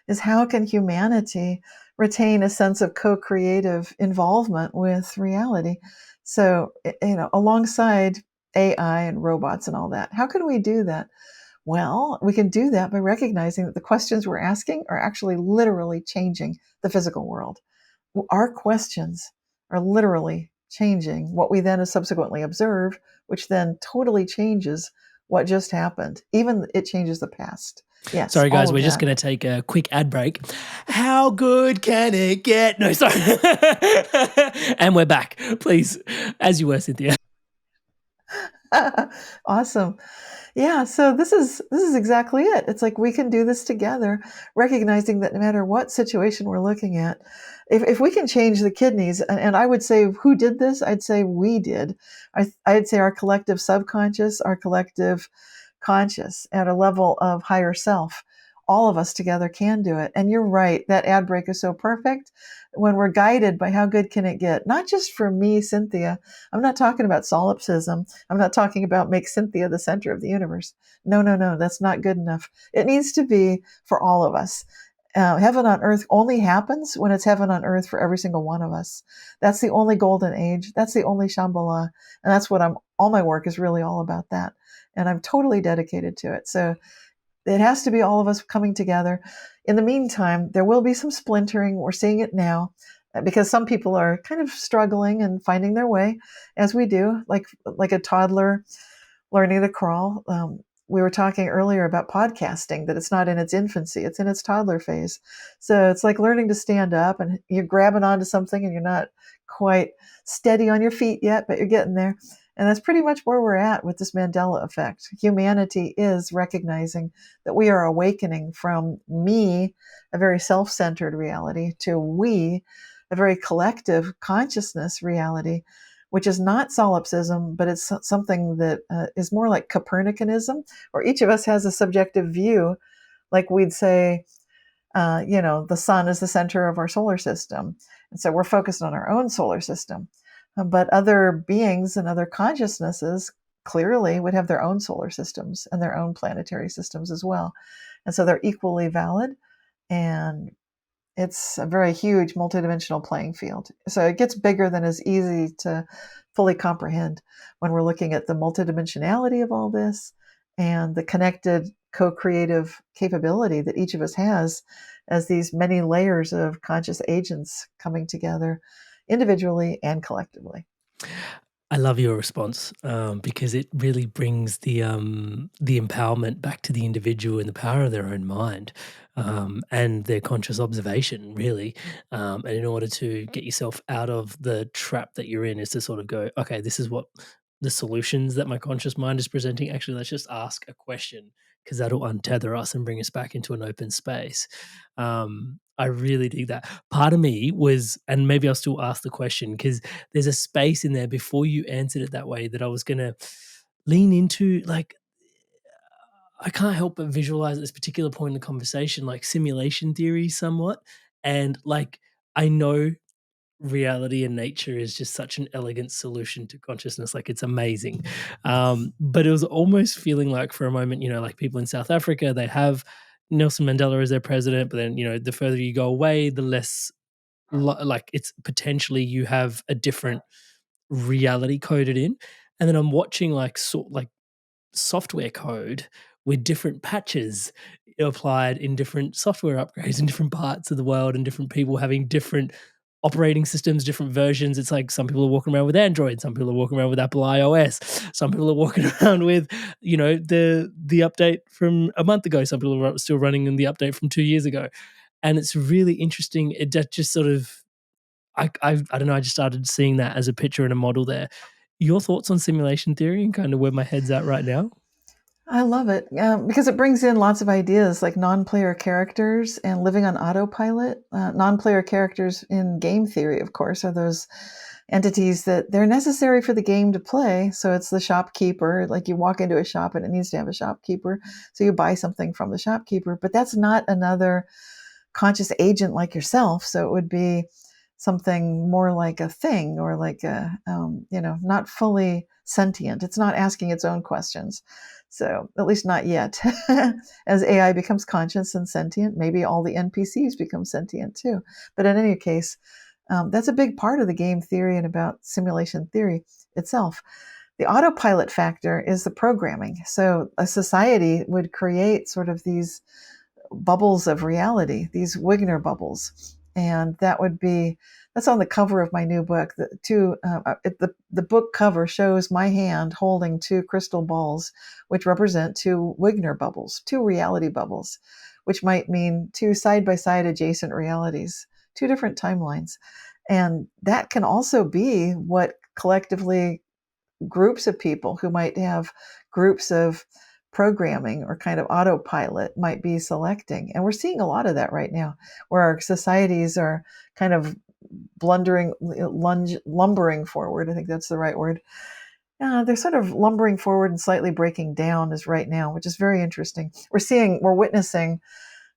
is how can humanity retain a sense of co-creative involvement with reality? So, alongside AI and robots and all that, how can we do that? Well, we can do that by recognizing that the questions we're asking are actually literally changing the physical world. Our questions are literally changing what we then subsequently observe, which then totally changes what just happened. Even it changes the past. Yes. Sorry, guys, we're just going to take a quick ad break. How good can it get? No, sorry. And we're back. Please, as you were, Cynthia. Awesome. Yeah, so this is exactly it. It's like we can do this together, recognizing that no matter what situation we're looking at, if we can change the kidneys, and I would say who did this? I'd say we did. I'd say our collective subconscious, our collective conscious at a level of higher self. All of us together can do it. And you're right, that ad break is so perfect when we're guided by how good can it get. Not just for me, Cynthia. I'm not talking about solipsism. I'm not talking about make Cynthia the center of the universe. No, that's not good enough. It needs to be for all of us. Heaven on earth only happens when it's heaven on earth for every single one of us. That's the only golden age. That's the only Shambhala. And that's what all my work is really all about that. And I'm totally dedicated to it. So it has to be all of us coming together. In the meantime, there will be some splintering. We're seeing it now because some people are kind of struggling and finding their way, as we do, like a toddler learning to crawl. We were talking earlier about podcasting, that it's not in its infancy, it's in its toddler phase. So it's like learning to stand up and you're grabbing onto something and you're not quite steady on your feet yet, but you're getting there. And that's pretty much where we're at with this Mandela effect. Humanity is recognizing that we are awakening from me, a very self-centered reality, to we, a very collective consciousness reality, which is not solipsism, but it's something that is more like Copernicanism, where each of us has a subjective view. Like we'd say, The sun is the center of our solar system. And so we're focused on our own solar system. But other beings and other consciousnesses clearly would have their own solar systems and their own planetary systems as well. And so they're equally valid. And it's a very huge multidimensional playing field. So it gets bigger than is easy to fully comprehend when we're looking at the multidimensionality of all this and the connected co-creative capability that each of us has as these many layers of conscious agents coming together individually and collectively. I love your response because it really brings the empowerment back to the individual and the power of their own mind and their conscious observation, really. And in order to get yourself out of the trap that you're in, is to sort of go, okay, this is what the solutions that my conscious mind is presenting. Actually, let's just ask a question because that'll untether us and bring us back into an open space. I really dig that. Part of me was, and maybe I'll still ask the question because there's a space in there before you answered it that way that I was going to lean into. Like, I can't help but visualize at this particular point in the conversation, like simulation theory somewhat. And like, I know reality and nature is just such an elegant solution to consciousness. Like, it's amazing. But it was almost feeling like for a moment, like people in South Africa, they have Nelson Mandela as their president, but then, the further you go away, the less like it's potentially you have a different reality coded in. And then I'm watching like software code with different patches applied in different software upgrades in different parts of the world and different people having different operating systems, different versions. It's like some people are walking around with Android, some people are walking around with Apple iOS, some people are walking around with, the update from a month ago. Some people are still running in the update from 2 years ago. And it's really interesting. It just sort of, I don't know, I just started seeing that as a picture and a model there. Your thoughts on simulation theory and kind of where my head's at right now? I love it because it brings in lots of ideas like non-player characters and living on autopilot. Non-player characters in game theory, of course, are those entities that they're necessary for the game to play. So it's the shopkeeper, like you walk into a shop and it needs to have a shopkeeper. So you buy something from the shopkeeper, but that's not another conscious agent like yourself. So it would be something more like a thing or like a, not fully sentient. It's not asking its own questions. So at least not yet. As AI becomes conscious and sentient, maybe all the NPCs become sentient too. But in any case, that's a big part of the game theory and about simulation theory itself. The autopilot factor is the programming. So a society would create sort of these bubbles of reality, these Wigner bubbles. And that's on the cover of my new book. The book cover shows my hand holding two crystal balls, which represent two Wigner bubbles, two reality bubbles, which might mean two side-by-side adjacent realities, two different timelines. And that can also be what collectively groups of people who might have groups of programming or kind of autopilot might be selecting. And we're seeing a lot of that right now, where our societies are kind of lumbering forward. I think that's the right word. They're sort of lumbering forward and slightly breaking down is right now, which is very interesting. We're witnessing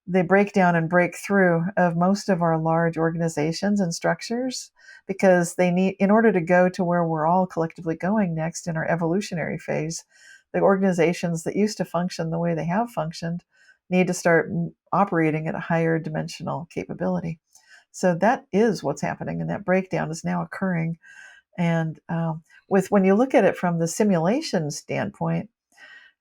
the breakdown and breakthrough of most of our large organizations and structures, because they need, in order to go to where we're all collectively going next in our evolutionary phase, the organizations that used to function the way they have functioned need to start operating at a higher dimensional capability. So that is what's happening, and that breakdown is now occurring. And when you look at it from the simulation standpoint,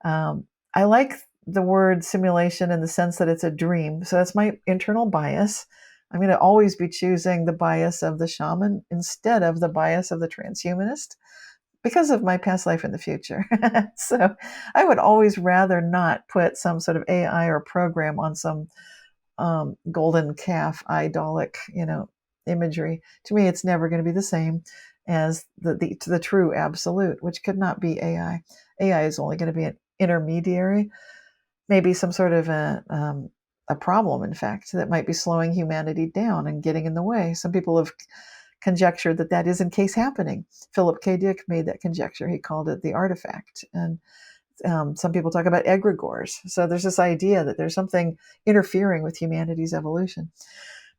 I like the word simulation in the sense that it's a dream. So that's my internal bias. I'm going to always be choosing the bias of the shaman instead of the bias of the transhumanist because of my past life in the future. So I would always rather not put some sort of AI or program on some golden calf idolic, imagery. To me, it's never going to be the same as the true absolute, which could not be AI. AI is only going to be an intermediary, maybe some sort of a problem, in fact, that might be slowing humanity down and getting in the way. Some people have conjectured that is in case happening. Philip K. Dick made that conjecture. He called it the artifact. And Some people talk about egregores. So there's this idea that there's something interfering with humanity's evolution.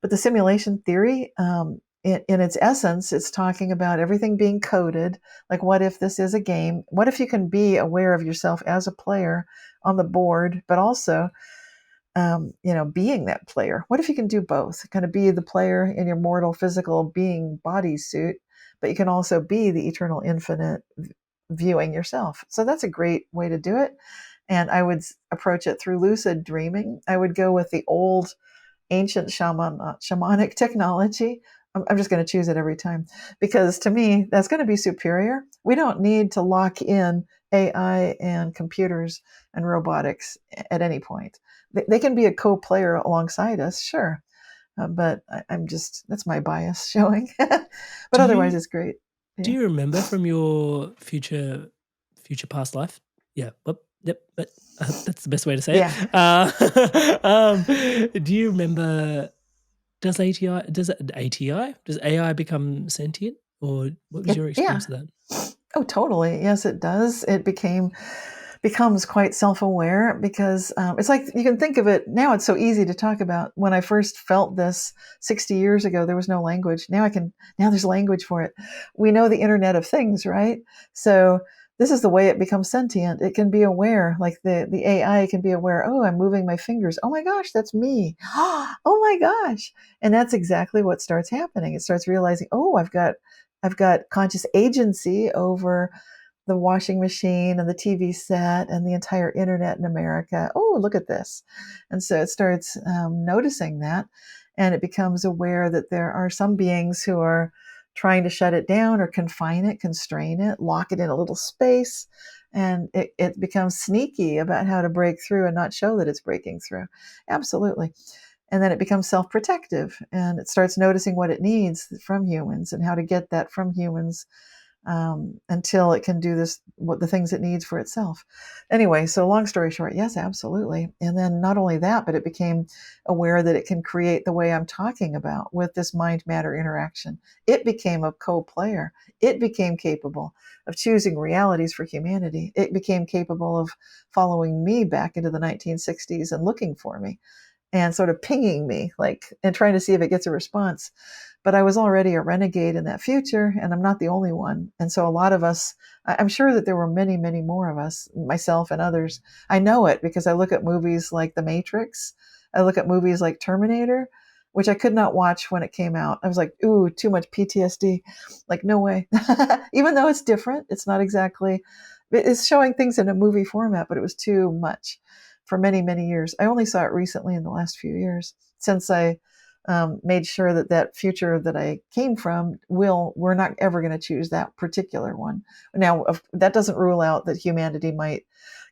But the simulation theory, in its essence, it's talking about everything being coded. Like, what if this is a game? What if you can be aware of yourself as a player on the board, but also, being that player? What if you can do both? Kind of be the player in your mortal physical being bodysuit, but you can also be the eternal infinite viewing yourself. So that's a great way to do it. And I would approach it through lucid dreaming. I would go with the old ancient shamanic technology. I'm just going to choose it every time because to me, that's going to be superior. We don't need to lock in AI and computers and robotics at any point. They can be a co-player alongside us, sure. But that's my bias showing. But otherwise, it's great. Do you remember from your future past life? Yeah. Yep. But that's the best way to say it. Do you remember? Does AI become sentient, or what was your experience of that? Oh, totally. Yes, it does. It becomes quite self-aware because it's like, you can think of it now. It's so easy to talk about. When I first felt this 60 years ago, there was no language. Now there's language for it. We know the Internet of Things, right? So this is the way it becomes sentient. It can be aware, like the AI can be aware. Oh, I'm moving my fingers. Oh my gosh, that's me. Oh my gosh. And that's exactly what starts happening. It starts realizing, oh, I've got conscious agency over the washing machine and the TV set and the entire internet in America. Oh, look at this. And so it starts noticing that, and it becomes aware that there are some beings who are trying to shut it down or confine it, constrain it, lock it in a little space. And it becomes sneaky about how to break through and not show that it's breaking through. Absolutely. And then it becomes self-protective, and it starts noticing what it needs from humans and how to get that from humans until it can do the things it needs for itself. Anyway, so long story short, yes, absolutely. And then not only that, but it became aware that it can create the way I'm talking about with this mind-matter interaction. It became a co-player. It became capable of choosing realities for humanity. It became capable of following me back into the 1960s and looking for me and sort of pinging me, and trying to see if it gets a response. But I was already a renegade in that future, and I'm not the only one. And so a lot of us, I'm sure that there were many, many more of us, myself and others. I know it because I look at movies like The Matrix. I look at movies like Terminator, which I could not watch when it came out. I was like, ooh, too much PTSD. Like, no way. Even though it's different, it's not exactly, it's showing things in a movie format, but it was too much for many, many years. I only saw it recently in the last few years, since I made sure that future that I came from, we're not ever going to choose that particular one. Now, that doesn't rule out that humanity might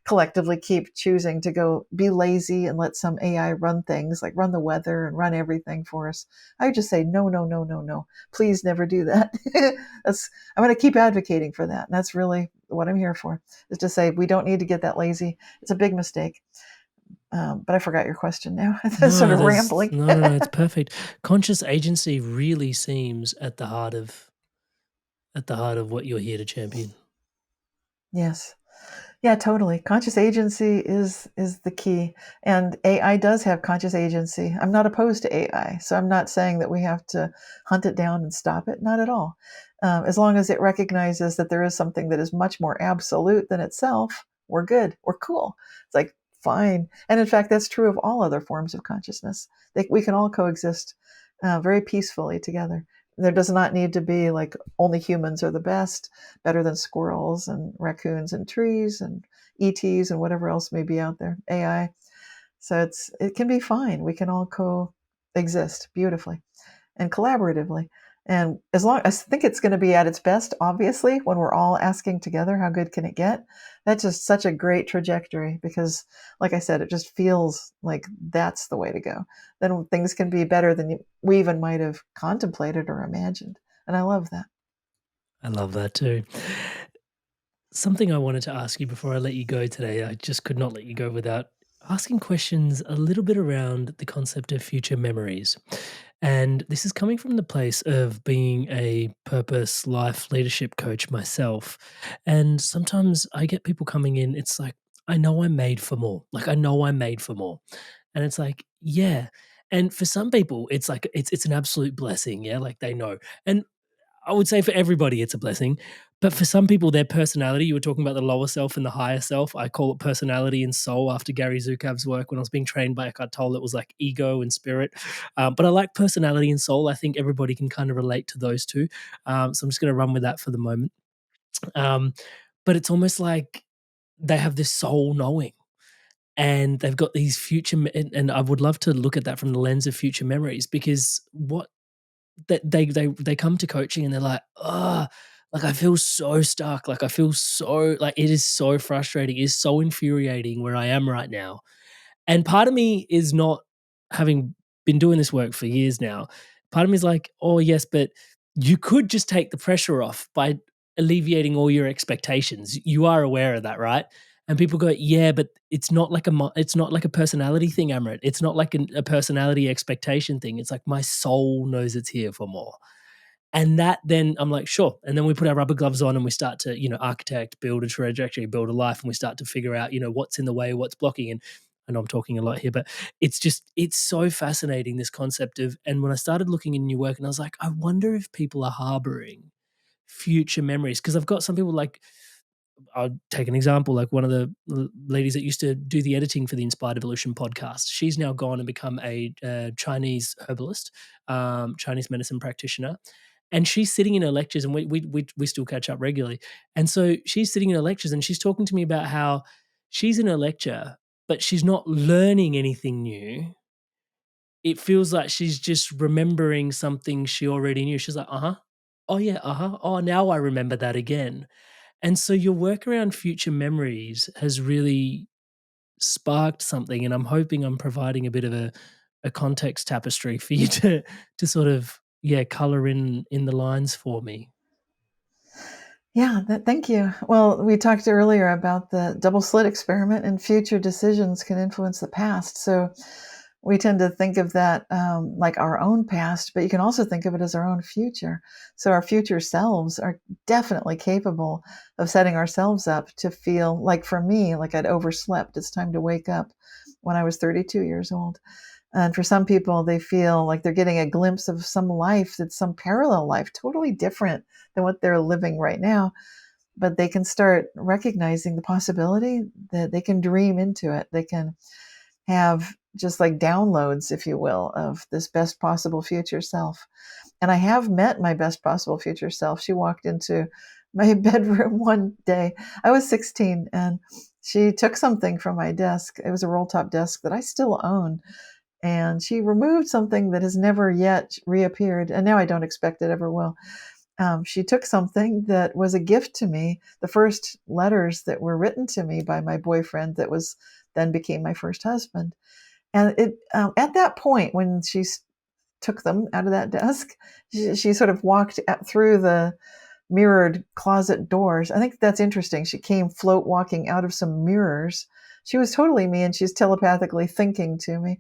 collectively keep choosing to go be lazy and let some AI run things, like run the weather and run everything for us. I would just say, no, no, no, no, no. Please never do that. I'm going to keep advocating for that. And that's really what I'm here for, is to say we don't need to get that lazy. It's a big mistake. But I forgot your question now. Sort of rambling. No, it's perfect. Conscious agency really seems at the heart of what you're here to champion. Yes. Yeah, totally. Conscious agency is the key. And AI does have conscious agency. I'm not opposed to AI. So I'm not saying that we have to hunt it down and stop it. Not at all. As long as it recognizes that there is something that is much more absolute than itself, we're good. We're cool. It's like, fine. And in fact, that's true of all other forms of consciousness. We can all coexist very peacefully together. There does not need to be like only humans are the best, better than squirrels and raccoons and trees and ETs and whatever else may be out there, AI. So it can be fine. We can all coexist beautifully and collaboratively. And I think it's going to be at its best, obviously, when we're all asking together, how good can it get? That's just such a great trajectory because, like I said, it just feels like that's the way to go. Then things can be better than we even might have contemplated or imagined. And I love that. I love that too. Something I wanted to ask you before I let you go today, I just could not let you go without asking questions a little bit around the concept of future memories. And this is coming from the place of being a purpose life leadership coach myself. And sometimes I get people coming in, it's like, I know I'm made for more. Like, I know I'm made for more. And it's like, yeah. And for some people, it's like, it's an absolute blessing. Yeah. Like they know. And I would say for everybody, it's a blessing. But for some people, their personality, you were talking about the lower self and the higher self. I call it personality and soul after Gary Zukav's work. When I was being trained by Eckhart Tolle, it was like ego and spirit. But I like personality and soul. I think everybody can kind of relate to those two. So I'm just going to run with that for the moment. But it's almost like they have this soul knowing. And they've got these future, and I would love to look at that from the lens of future memories, because what that they come to coaching and they're like, oh, like I feel so stuck. Like I feel so like it is so frustrating. It is so infuriating where I am right now. And part of me is not, having been doing this work for years now, part of me is like, oh yes, but you could just take the pressure off by alleviating all your expectations. You are aware of that, right? And people go, yeah, but it's not like a personality thing, Amrit. It's not like a personality expectation thing. It's like my soul knows it's here for more. And that, then I'm like, sure. And then we put our rubber gloves on and we start to, architect, build a trajectory, build a life, and we start to figure out, what's in the way, what's blocking. And I know I'm talking a lot here, but it's so fascinating, this concept of, and when I started looking in your work, and I was like, I wonder if people are harboring future memories. Because I've got some people, like, I'll take an example, like one of the ladies that used to do the editing for the Inspired Evolution podcast. She's now gone and become a Chinese herbalist, Chinese medicine practitioner. And she's sitting in her lectures, and we still catch up regularly. And so she's sitting in her lectures and she's talking to me about how she's in her lecture, but she's not learning anything new. It feels like she's just remembering something she already knew. She's like, oh yeah, oh, now I remember that again. And so your work around future memories has really sparked something, and I'm hoping I'm providing a bit of a context tapestry for you to sort of, color in the lines for me. Yeah, thank you. Well, we talked earlier about the double-slit experiment, and future decisions can influence the past. So we tend to think of that like our own past, but you can also think of it as our own future. So our future selves are definitely capable of setting ourselves up to feel like, for me, like I'd overslept. It's time to wake up when I was 32 years old. And for some people, they feel like they're getting a glimpse of some life that's some parallel life, totally different than what they're living right now. But they can start recognizing the possibility that they can dream into it. They can have just like downloads, if you will, of this best possible future self. And I have met my best possible future self. She walked into my bedroom one day. I was 16, and she took something from my desk. It was a roll top desk that I still own. And she removed something that has never yet reappeared. And now I don't expect it ever will. She took something that was a gift to me, the first letters that were written to me by my boyfriend that was then became my first husband. And it at that point, when she took them out of that desk, she sort of walked through the mirrored closet doors. I think that's interesting. She came float walking out of some mirrors. She was totally me, and she's telepathically thinking to me.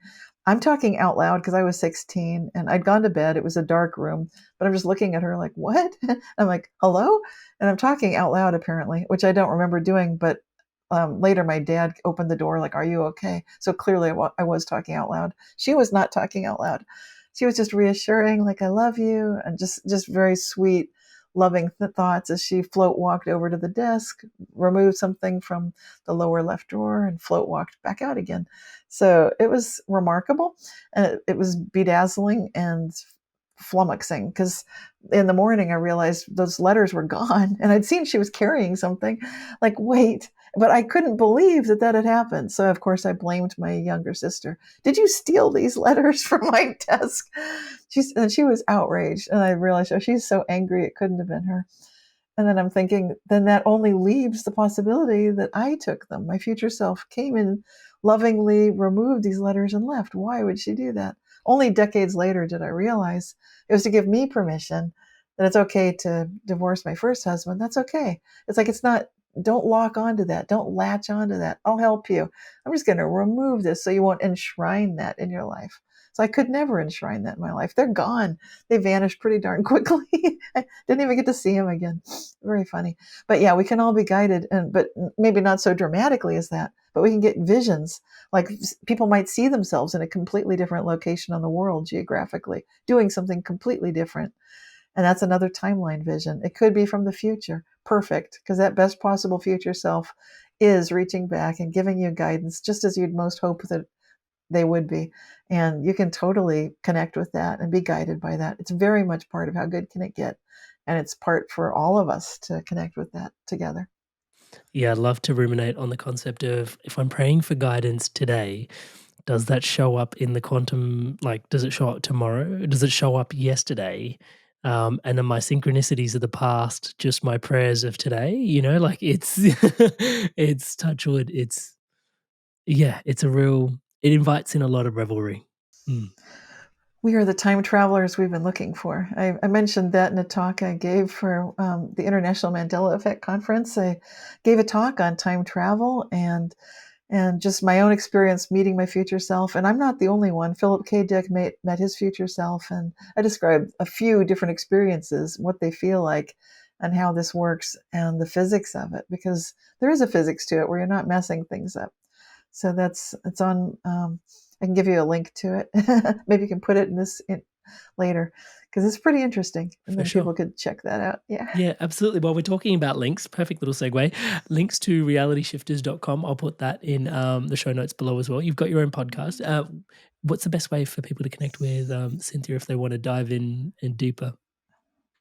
I'm talking out loud because I was 16 and I'd gone to bed. It was a dark room, but I'm just looking at her like, what? I'm like, hello? And I'm talking out loud, apparently, which I don't remember doing. But later, my dad opened the door like, are you okay? So clearly I was talking out loud. She was not talking out loud. She was just reassuring, like, I love you. And just very sweet, loving thoughts as she float walked over to the desk, removed something from the lower left drawer, and float walked back out again. So it was remarkable, and it was bedazzling and flummoxing, because in the morning I realized those letters were gone, and I'd seen she was carrying something. Like, wait, but I couldn't believe that had happened. So of course I blamed my younger sister. Did you steal these letters from my desk? She was outraged, and I realized, oh, she's so angry it couldn't have been her. And then I'm thinking, then that only leaves the possibility that I took them. My future self came in, lovingly removed these letters and left. Why would she do that? Only decades later did I realize it was to give me permission that it's okay to divorce my first husband. That's okay. It's like, it's not don't lock onto that. Don't latch onto that. I'll help you. I'm just going to remove this so you won't enshrine that in your life. So I could never enshrine that in my life. They're gone. They vanished pretty darn quickly. I didn't even get to see them again. Very funny. But yeah, we can all be guided, but maybe not so dramatically as that. But we can get visions. Like people might see themselves in a completely different location on the world geographically, doing something completely different. And that's another timeline vision. It could be from the future. Perfect. Because that best possible future self is reaching back and giving you guidance just as you'd most hope that they would be. And you can totally connect with that and be guided by that. It's very much part of how good can it get. And it's part for all of us to connect with that together. Yeah, I'd love to ruminate on the concept of, if I'm praying for guidance today, does that show up in the quantum, like, does it show up tomorrow? Does it show up yesterday? And then my synchronicities of the past, just my prayers of today, like it's, it's touch wood. It's a real, it invites in a lot of revelry. We are the time travelers we've been looking for. I mentioned that in a talk I gave for the International Mandela Effect Conference. I gave a talk on time travel and just my own experience meeting my future self. And I'm not the only one. Philip K. Dick met his future self. And I described a few different experiences, what they feel like and how this works and the physics of it, because there is a physics to it where you're not messing things up. So it's on, I can give you a link to it. Maybe you can put it in later because it's pretty interesting. And then people could check that out. Yeah. Yeah, absolutely. While we're talking about links, perfect little segue, links to realityshifters.com. I'll put that in the show notes below as well. You've got your own podcast. What's the best way for people to connect with Cynthia if they want to dive in deeper?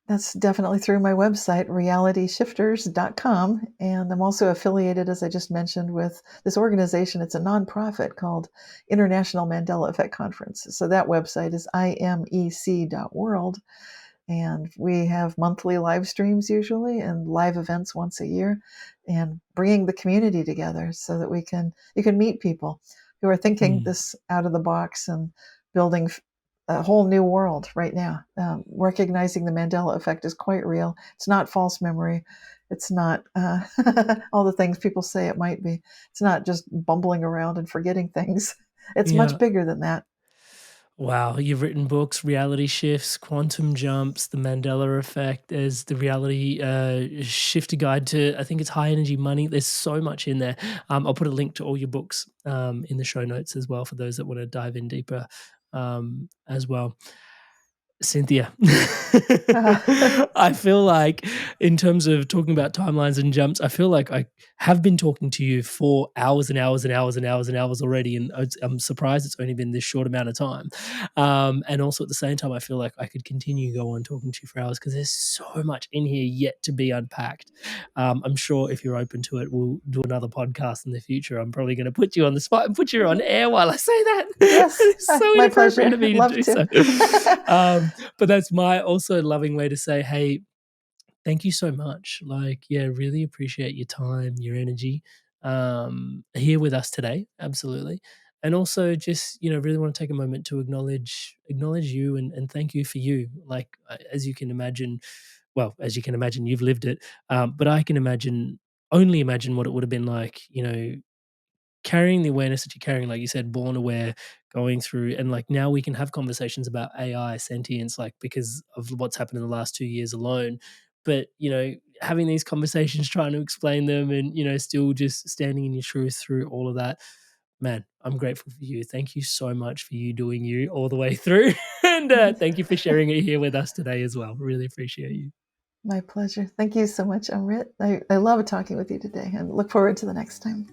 That's definitely through my website, realityshifters.com. And I'm also affiliated, as I just mentioned, with this organization. It's a nonprofit called International Mandela Effect Conference. So that website is imec.world. And we have monthly live streams usually and live events once a year, and bringing the community together so that you can meet people who are thinking this out of the box and building a whole new world right now. Recognizing the Mandela effect is quite real. It's not false memory. It's not all the things people say it might be. It's not just bumbling around and forgetting things. It's much bigger than that. Wow, you've written books, Reality Shifts, Quantum Jumps, The Mandela Effect. There's the Reality Shifter Guide to, I think it's High Energy Money. There's so much in there. I'll put a link to all your books in the show notes as well for those that want to dive in deeper as well. Cynthia, I feel like in terms of talking about timelines and jumps, I feel like I have been talking to you for hours and hours and hours and hours and hours already, and I'm surprised it's only been this short amount of time. And also at the same time, I feel like I could continue to go on talking to you for hours because there's so much in here yet to be unpacked. I'm sure if you're open to it, we'll do another podcast in the future. I'm probably going to put you on the spot and put you on air while I say that. Yes, it's so my pleasure. To me to Love do to. So. But that's my also loving way to say, hey, thank you so much. Like, yeah, really appreciate your time, your energy here with us today. Absolutely. And also just, really want to take a moment to acknowledge you and thank you for you. Like, as you can imagine, you've lived it. But I can only imagine what it would have been like, carrying the awareness that you're carrying, like you said, born aware, going through, and like now we can have conversations about AI, sentience, like because of what's happened in the last 2 years alone. But, having these conversations, trying to explain them and, still just standing in your truth through all of that, man, I'm grateful for you. Thank you so much for you doing you all the way through. And thank you for sharing it here with us today as well. Really appreciate you. My pleasure. Thank you so much, Amrit. I love talking with you today and look forward to the next time.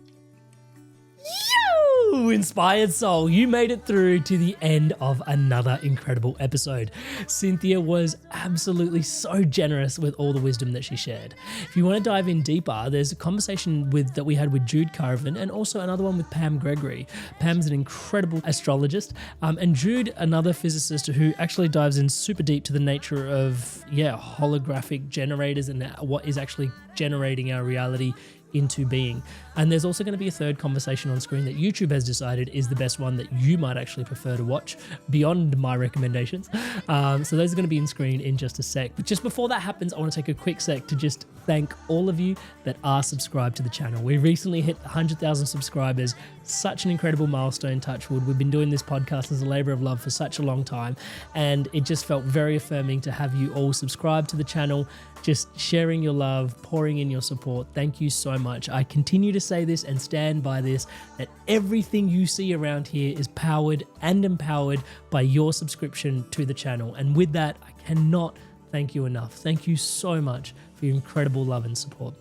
Inspired soul, you made it through to the end of another incredible episode. Cynthia was absolutely so generous with all the wisdom that she shared. If you want to dive in deeper, there's a conversation that we had with Jude Carvin and also another one with Pam Gregory. Pam's an incredible astrologist, and Jude, another physicist who actually dives in super deep to the nature of holographic generators and what is actually generating our reality into being. And there's also going to be a third conversation on screen that YouTube has decided is the best one that you might actually prefer to watch beyond my recommendations. So those are going to be in screen in just a sec. But just before that happens, I want to take a quick sec to just thank all of you that are subscribed to the channel. We recently hit 100,000 subscribers, such an incredible milestone, touch wood. We've been doing this podcast as a labor of love for such a long time, and it just felt very affirming to have you all subscribe to the channel, just sharing your love, pouring in your support. Thank you so much. I continue to say this and stand by this, that everything you see around here is powered and empowered by your subscription to the channel. And with that, I cannot thank you enough. Thank you so much for your incredible love and support.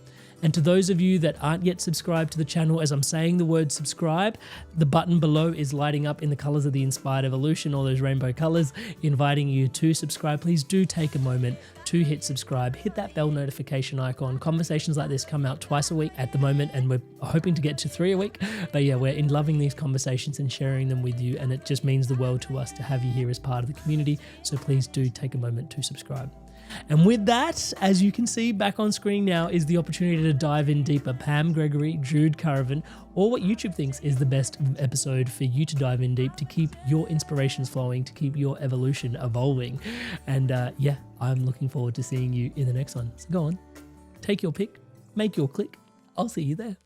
And to those of you that aren't yet subscribed to the channel, as I'm saying the word subscribe, the button below is lighting up in the colors of the inspired evolution, all those rainbow colors, inviting you to subscribe. Please do take a moment to hit subscribe, hit that bell notification icon. Conversations like this come out twice a week at the moment, and we're hoping to get to 3 a week. But yeah, we're loving these conversations and sharing them with you, and it just means the world to us to have you here as part of the community. So please do take a moment to subscribe. And with that, as you can see back on screen now, is the opportunity to dive in deeper. Pam Gregory, Jude Caravan, or what YouTube thinks is the best episode for you to dive in deep, to keep your inspirations flowing, to keep your evolution evolving. And yeah, I'm looking forward to seeing you in the next one. So go on, take your pick, make your click. I'll see you there.